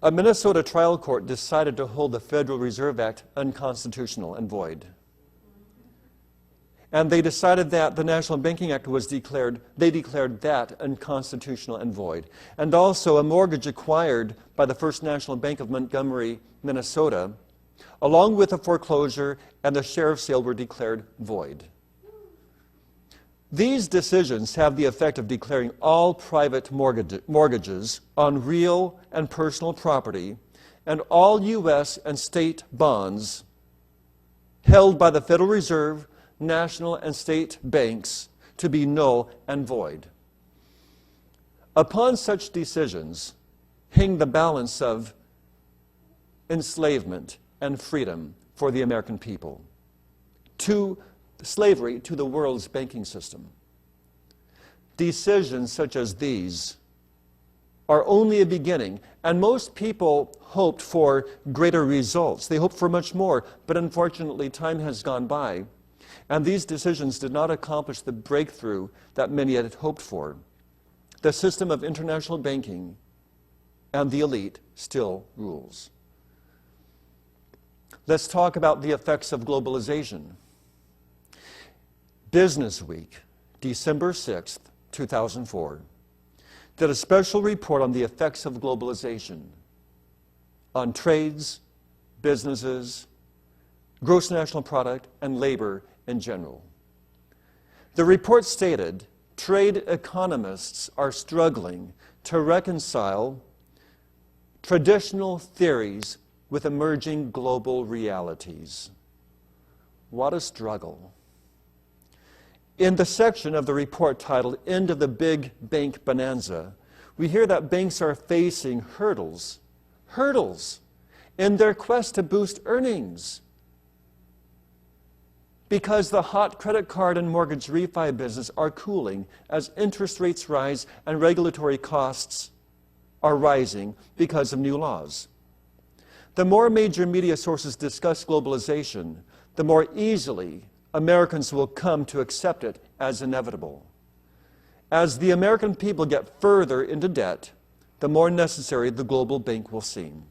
A Minnesota trial court decided to hold the Federal Reserve Act unconstitutional and void. And they decided that the National Banking Act was declared that unconstitutional and void. And also a mortgage acquired by the First National Bank of Montgomery, Minnesota, along with a foreclosure and the sheriff's sale were declared void. These decisions have the effect of declaring all private mortgages on real and personal property and all U.S. and state bonds held by the Federal Reserve, national and state banks to be null and void. Upon such decisions hang the balance of enslavement and freedom for the American people, to slavery to the world's banking system. Decisions such as these are only a beginning, and most people hoped for greater results. They hoped for much more, but unfortunately time has gone by, and these decisions did not accomplish the breakthrough that many had hoped for. The system of international banking and the elite still rules. Let's talk about the effects of globalization. Business Week, December 6th, 2004, did a special report on the effects of globalization on trades, businesses, gross national product, and labor in general. The report stated trade economists are struggling to reconcile traditional theories with emerging global realities. What a struggle. In the section of the report titled End of the Big Bank Bonanza, we hear that banks are facing hurdles in their quest to boost earnings, because the hot credit card and mortgage refi business are cooling as interest rates rise and regulatory costs are rising because of new laws. The more major media sources discuss globalization, the more easily Americans will come to accept it as inevitable. As the American people get further into debt, the more necessary the global bank will seem.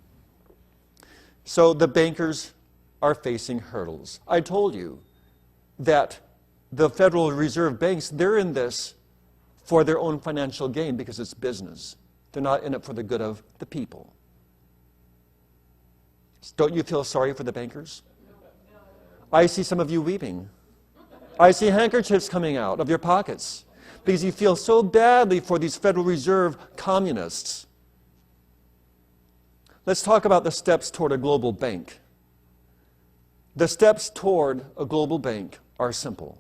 So the bankers are facing hurdles. I told you that the Federal Reserve banks, they're in this for their own financial gain because it's business. They're not in it for the good of the people. Don't you feel sorry for the bankers? I see some of you weeping. I see handkerchiefs coming out of your pockets because you feel so badly for these Federal Reserve communists. Let's talk about the steps toward a global bank. The steps toward a global bank are simple.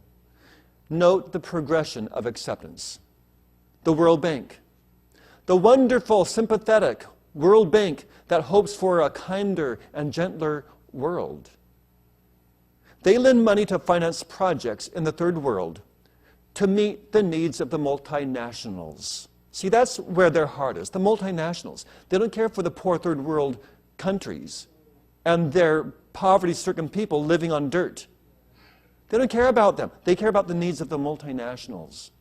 Note the progression of acceptance. The World Bank, the wonderful, sympathetic World Bank that hopes for a kinder and gentler world. They lend money to finance projects in the third world to meet the needs of the multinationals. See, that's where their heart is, the multinationals. They don't care for the poor third world countries and their poverty-stricken people living on dirt. They don't care about them. They care about the needs of the multinationals.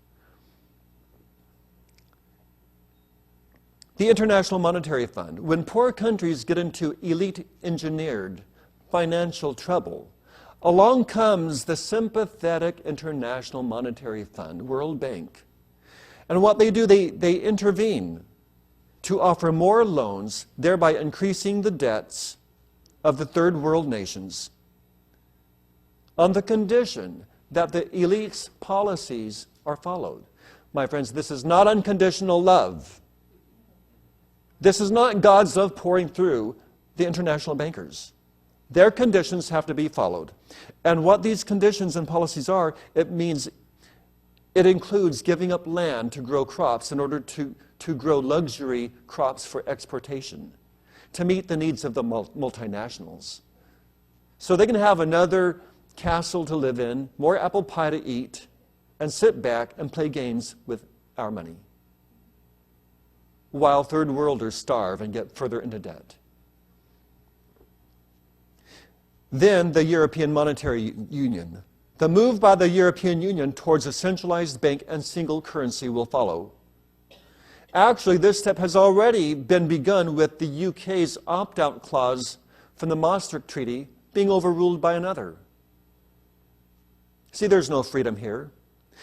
The International Monetary Fund, when poor countries get into elite-engineered financial trouble, along comes the sympathetic International Monetary Fund, World Bank. And what they do, they intervene to offer more loans, thereby increasing the debts of the third world nations, on the condition that the elite's policies are followed. My friends, this is not unconditional love. This is not God's love pouring through the international bankers. Their conditions have to be followed. And what these conditions and policies are, it includes giving up land to grow crops in order to grow luxury crops for exportation, to meet the needs of the multinationals. So they can have another castle to live in, more apple pie to eat, and sit back and play games with our money, while third worlders starve and get further into debt. Then the European Monetary Union. The move by the European Union towards a centralized bank and single currency will follow. Actually, this step has already been begun with the UK's opt-out clause from the Maastricht Treaty being overruled by another. See, there's no freedom here.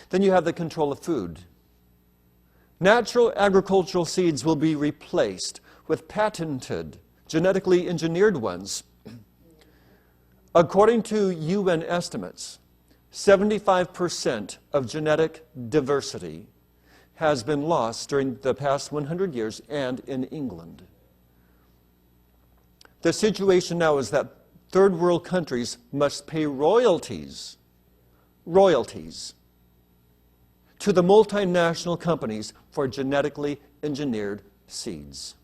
Then you have the control of food. Natural agricultural seeds will be replaced with patented, genetically engineered ones. According to UN estimates, 75% of genetic diversity has been lost during the past 100 years and in England. The situation now is that third world countries must pay royalties to the multinational companies for genetically engineered seeds.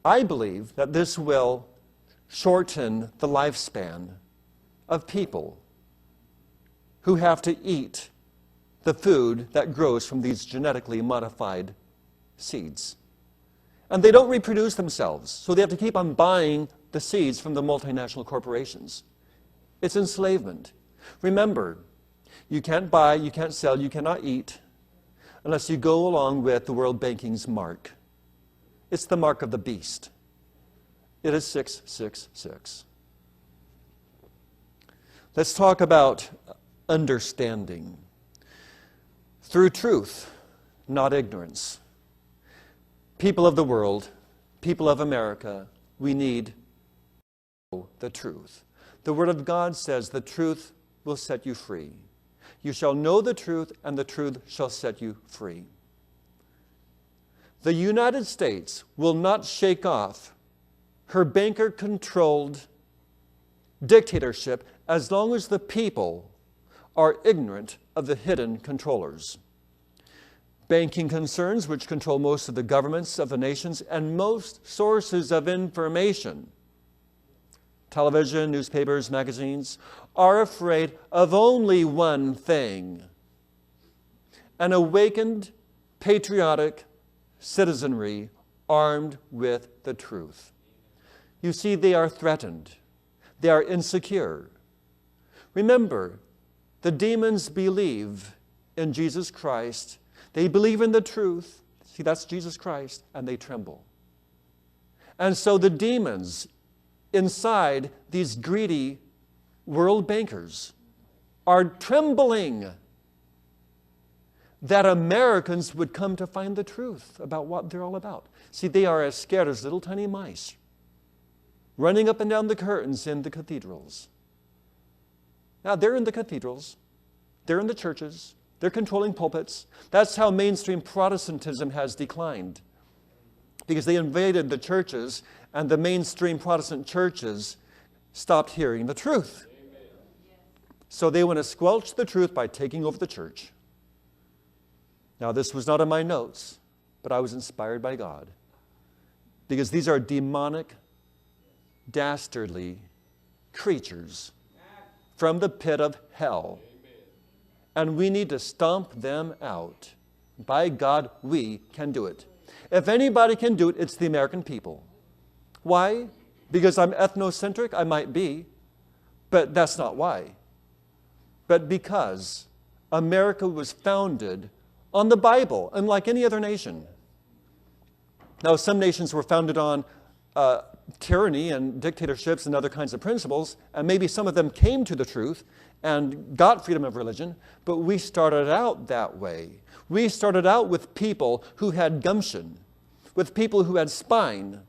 I believe that this will shorten the lifespan of people who have to eat the food that grows from these genetically modified seeds. And they don't reproduce themselves, so they have to keep on buying the seeds from the multinational corporations. It's enslavement. Remember, you can't buy, you can't sell, you cannot eat unless you go along with the World Banking's mark. It's the mark of the beast. It is 666. Let's talk about understanding. Through truth, not ignorance. People of the world, people of America, we need to know the truth. The Word of God says the truth will set you free. You shall know the truth, and the truth shall set you free. The United States will not shake off her banker-controlled dictatorship as long as the people are ignorant of the hidden controllers. Banking concerns, which control most of the governments of the nations and most sources of information, television, newspapers, magazines, are afraid of only one thing: an awakened, patriotic citizenry armed with the truth. You see, they are threatened. They are insecure. Remember, the demons believe in Jesus Christ. They believe in the truth. See, that's Jesus Christ, and they tremble. And so the demons inside these greedy world bankers are trembling that Americans would come to find the truth about what they're all about. See, they are as scared as little tiny mice running up and down the curtains in the cathedrals. Now, they're in the cathedrals. They're in the churches. They're controlling pulpits. That's how mainstream Protestantism has declined, because they invaded the churches, and the mainstream Protestant churches stopped hearing the truth. So they want to squelch the truth by taking over the church. Now, this was not in my notes, but I was inspired by God, because these are demonic, dastardly creatures from the pit of hell. And we need to stomp them out. By God, we can do it. If anybody can do it, it's the American people. Why? Because I'm ethnocentric? I might be, but that's not why. But because America was founded on the Bible, unlike any other nation. Now, some nations were founded on tyranny and dictatorships and other kinds of principles, and maybe some of them came to the truth and got freedom of religion, but we started out that way. We started out with people who had gumption, with people who had spine,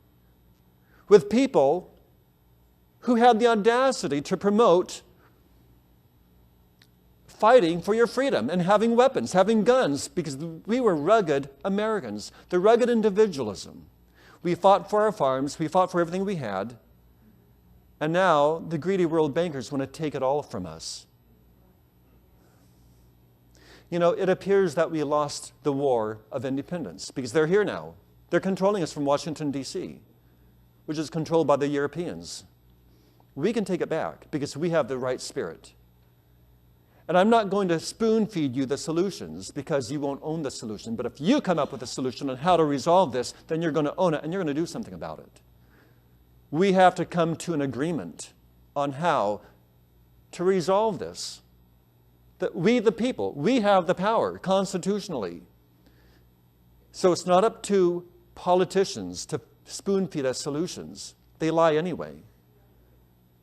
with people who had the audacity to promote fighting for your freedom and having weapons, having guns, because we were rugged Americans. The rugged individualism. We fought for our farms. We fought for everything we had. And now the greedy world bankers want to take it all from us. You know, it appears that we lost the war of independence because they're here now. They're controlling us from Washington, D.C., which is controlled by the Europeans. We can take it back because we have the right spirit. And I'm not going to spoon feed you the solutions because you won't own the solution. But if you come up with a solution on how to resolve this, then you're going to own it and you're going to do something about it. We have to come to an agreement on how to resolve this. That we, the people, we have the power constitutionally. So it's not up to politicians to spoon feed us solutions. They lie anyway.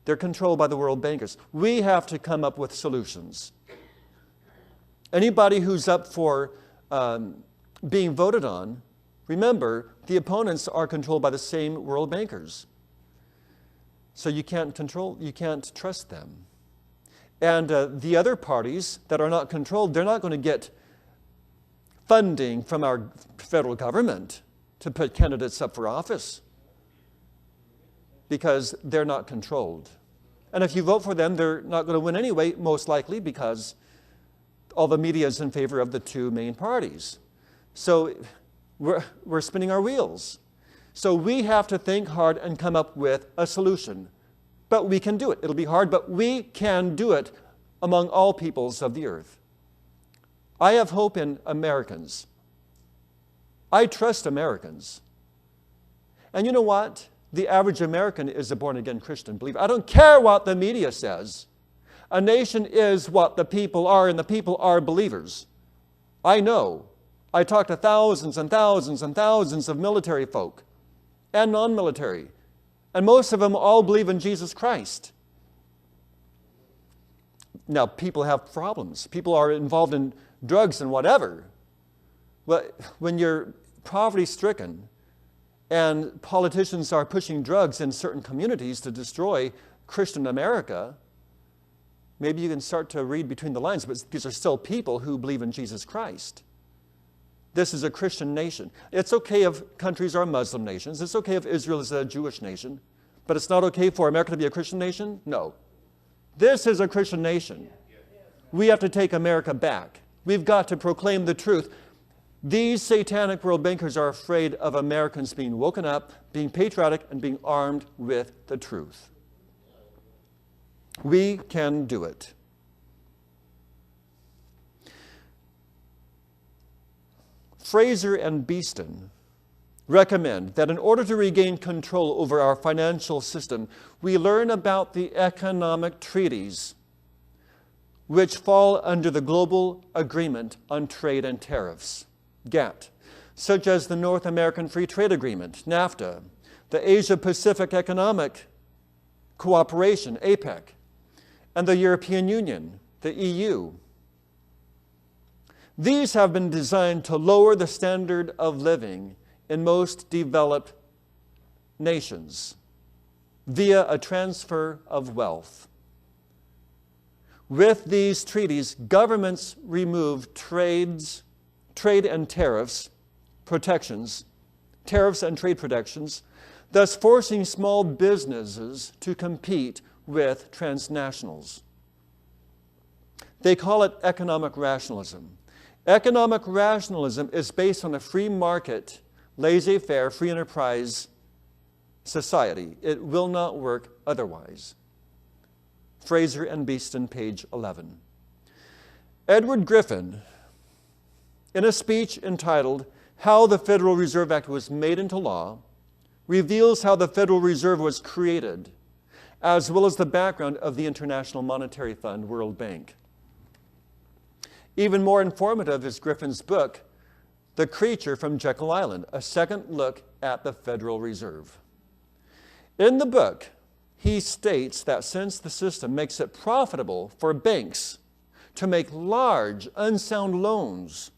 They're controlled by the world bankers. We have to come up with solutions. Anybody who's up for being voted on, remember, the opponents are controlled by the same world bankers. So you can't trust them. And the other parties that are not controlled, they're not going to get funding from our federal government to put candidates up for office, because they're not controlled. And if you vote for them, they're not going to win anyway, most likely, because all the media is in favor of the two main parties. So we're spinning our wheels. So we have to think hard and come up with a solution. But we can do it. It'll be hard, but we can do it among all peoples of the earth. I have hope in Americans. I trust Americans. And you know what? The average American is a born-again Christian believer. I don't care what the media says. A nation is what the people are, and the people are believers. I know. I talk to thousands and thousands and thousands of military folk and non-military. And most of them all believe in Jesus Christ. Now, people have problems. People are involved in drugs and whatever. But when you're poverty-stricken and politicians are pushing drugs in certain communities to destroy Christian America, maybe you can start to read between the lines, but these are still people who believe in Jesus Christ. This is a Christian nation. It's okay if countries are Muslim nations. It's okay if Israel is a Jewish nation. But it's not okay for America to be a Christian nation? No. This is a Christian nation. We have to take America back. We've got to proclaim the truth. These satanic world bankers are afraid of Americans being woken up, being patriotic, and being armed with the truth. We can do it. Fraser and Beeston recommend that in order to regain control over our financial system, we learn about the economic treaties which fall under the Global Agreement on Trade and Tariffs, GATT, such as the North American Free Trade Agreement, NAFTA, the Asia-Pacific Economic Cooperation, APEC, and the European Union, the EU. These have been designed to lower the standard of living in most developed nations via a transfer of wealth. With these treaties, governments remove trade and tariffs, protections, tariffs and trade protections, thus forcing small businesses to compete with transnationals. They call it economic rationalism. Economic rationalism is based on a free market, laissez-faire, free enterprise society. It will not work otherwise. Fraser and Beeston, page 11. Edward Griffin, in a speech entitled How the Federal Reserve Act Was Made into Law, reveals how the Federal Reserve was created, as well as the background of the International Monetary Fund, World Bank. Even more informative is Griffin's book, The Creature from Jekyll Island, a second look at the Federal Reserve. In the book, he states that since the system makes it profitable for banks to make large, unsound loans,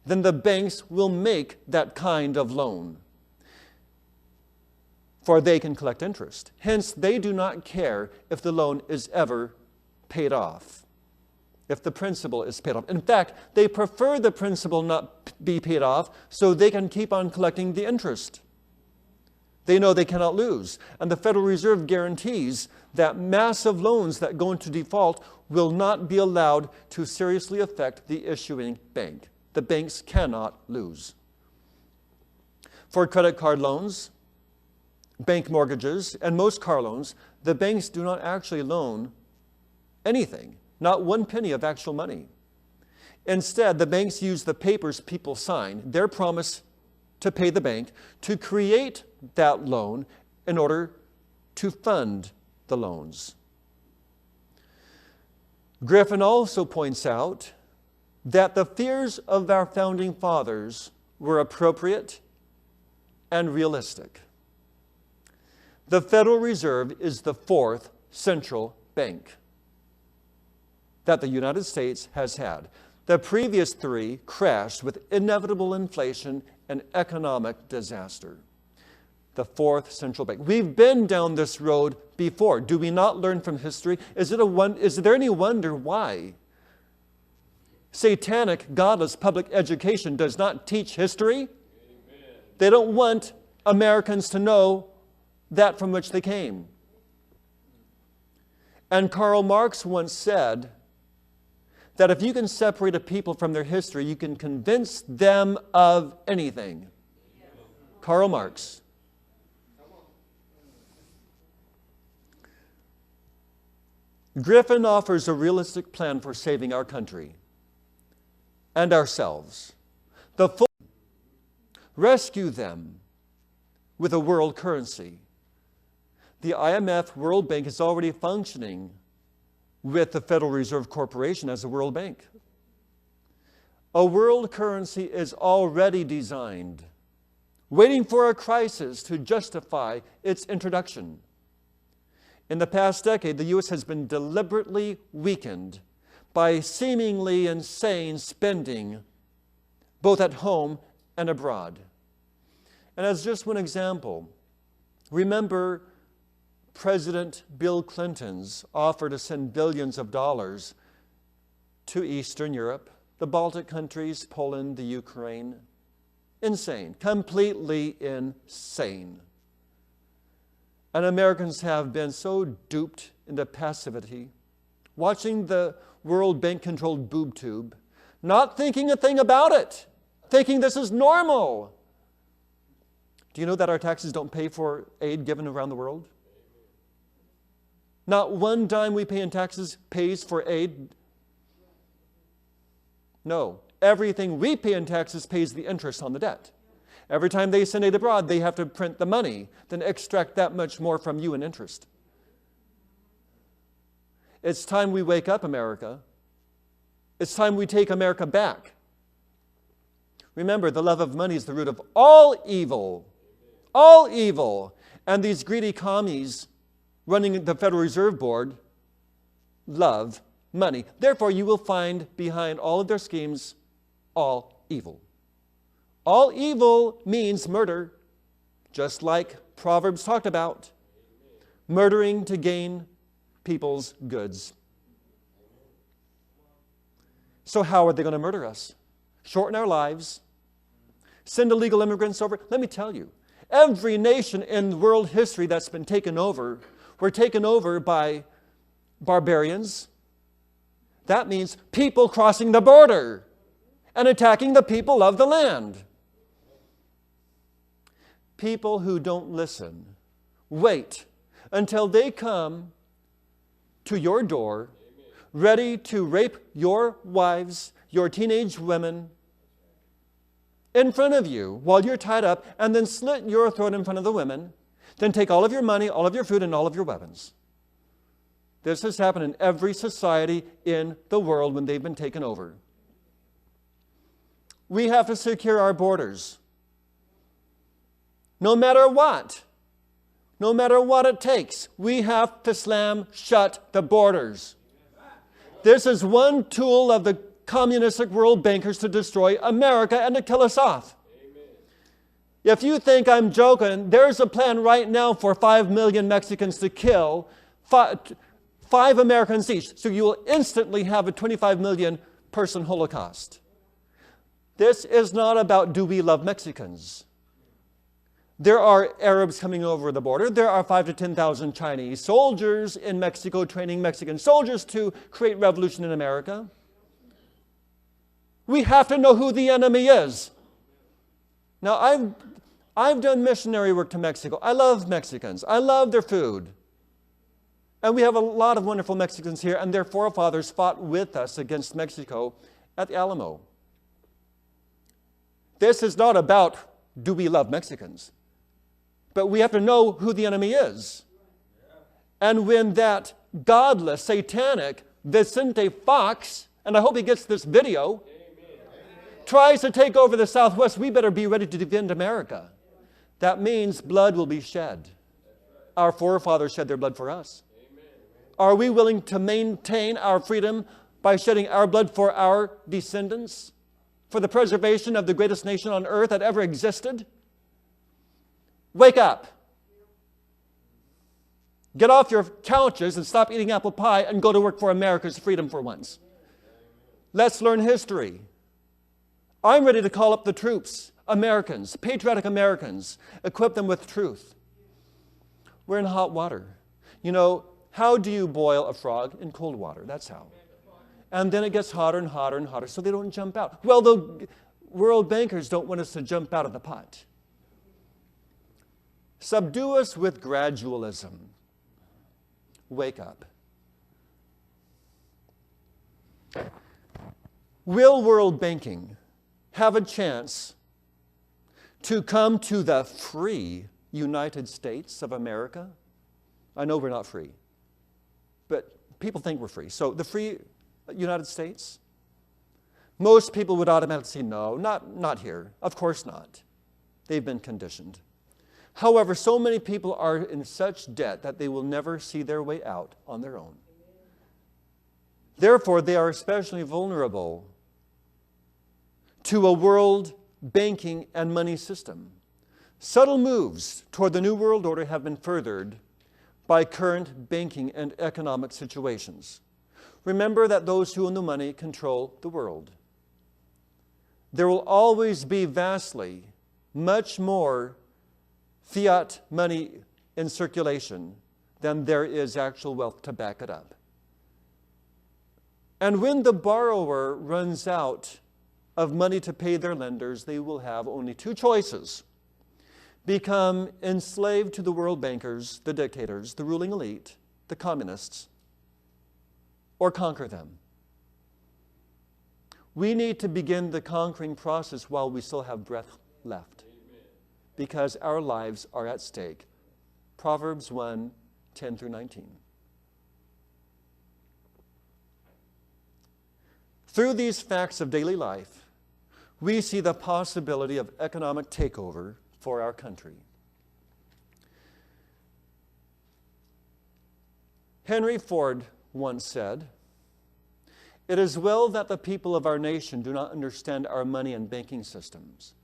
then the banks will make that kind of loan, for they can collect interest. Hence, they do not care if the loan is ever paid off, if the principal is paid off. In fact, they prefer the principal not be paid off so they can keep on collecting the interest. They know they cannot lose. And the Federal Reserve guarantees that massive loans that go into default will not be allowed to seriously affect the issuing bank. The banks cannot lose. For credit card loans, bank mortgages, and most car loans, the banks do not actually loan anything, not one penny of actual money. Instead, the banks use the papers people sign, their promise to pay the bank, to create that loan in order to fund the loans. Griffin also points out that the fears of our founding fathers were appropriate and realistic. The Federal Reserve is the fourth central bank that the United States has had. The previous three crashed with inevitable inflation and economic disaster. The fourth central bank. We've been down this road before. Do we not learn from history? Is there any wonder why satanic, godless public education does not teach history? Amen. They don't want Americans to know that from which they came. And Karl Marx once said that if you can separate a people from their history, you can convince them of anything. Karl Marx. Griffin offers a realistic plan for saving our country and ourselves. Rescue them with a world currency. The IMF World Bank is already functioning with the Federal Reserve Corporation as a world bank. A world currency is already designed waiting for a crisis to justify its introduction. In the past decade, the U.S. has been deliberately weakened by seemingly insane spending, both at home and abroad. And as just one example, remember President Bill Clinton's offer to send billions of dollars to Eastern Europe, the Baltic countries, Poland, the Ukraine. Insane, completely insane. And Americans have been so duped into passivity, watching the World Bank-controlled boob tube, not thinking a thing about it, thinking this is normal. Do you know that our taxes don't pay for aid given around the world? Not one dime we pay in taxes pays for aid. No, everything we pay in taxes pays the interest on the debt. Every time they send aid abroad, they have to print the money, then extract that much more from you in interest. It's time we wake up, America. It's time we take America back. Remember, the love of money is the root of all evil. All evil. And these greedy commies running the Federal Reserve Board love money. Therefore, you will find behind all of their schemes all evil. All evil means murder, just like Proverbs talked about. Murdering to gain people's goods. So how are they going to murder us? Shorten our lives? Send illegal immigrants over? Let me tell you, every nation in world history that's been taken over were taken over by barbarians. That means people crossing the border and attacking the people of the land. People who don't listen, wait until they come to your door, ready to rape your wives, your teenage women, in front of you while you're tied up, and then slit your throat in front of the women, then take all of your money, all of your food, and all of your weapons. This has happened in every society in the world when they've been taken over. We have to secure our borders. No matter what. No matter what it takes, we have to slam shut the borders. This is one tool of the communistic world bankers to destroy America and to kill us off. Amen. If you think I'm joking, there's a plan right now for 5 million Mexicans to kill 5 Americans each. So you will instantly have a 25 million person Holocaust. This is not about do we love Mexicans. There are Arabs coming over the border. There are 5,000 to 10,000 Chinese soldiers in Mexico training Mexican soldiers to create revolution in America. We have to know who the enemy is. Now, I've done missionary work to Mexico. I love Mexicans. I love their food. And we have a lot of wonderful Mexicans here, and their forefathers fought with us against Mexico at the Alamo. This is not about do we love Mexicans. But we have to know who the enemy is. And when that godless, satanic Vicente Fox, and I hope he gets this video, tries to take over the Southwest, we better be ready to defend America. That means blood will be shed. Our forefathers shed their blood for us. Are we willing to maintain our freedom by shedding our blood for our descendants? For the preservation of the greatest nation on earth that ever existed? Wake up. Get off your couches and stop eating apple pie and go to work for America's freedom for once. Let's learn history. I'm ready to call up the troops, Americans, patriotic Americans, equip them with truth. We're in hot water. You know, how do you boil a frog? In cold water, that's how. And then it gets hotter and hotter and hotter so they don't jump out. Well, the world bankers don't want us to jump out of the pot. Subdue us with gradualism. Wake up. Will world banking have a chance to come to the free United States of America? I know we're not free, but people think we're free. So the free United States? Most people would automatically say, no, not here. Of course not. They've been conditioned. However, so many people are in such debt that they will never see their way out on their own. Therefore, they are especially vulnerable to a world banking and money system. Subtle moves toward the New World Order have been furthered by current banking and economic situations. Remember that those who own the money control the world. There will always be vastly much more fiat money in circulation than there is actual wealth to back it up. And when the borrower runs out of money to pay their lenders, they will have only two choices: become enslaved to the world bankers, the dictators, the ruling elite, the communists, or conquer them. We need to begin the conquering process while we still have breath left, because our lives are at stake. Proverbs 1:10 through 19. Through these facts of daily life, we see the possibility of economic takeover for our country. Henry Ford once said, "It is well that the people of our nation do not understand our money and banking systems,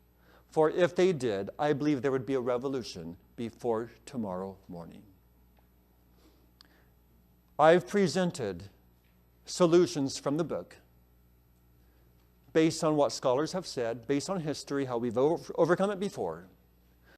for if they did, I believe there would be a revolution before tomorrow morning." I've presented solutions from the book based on what scholars have said, based on history, how we've overcome it before.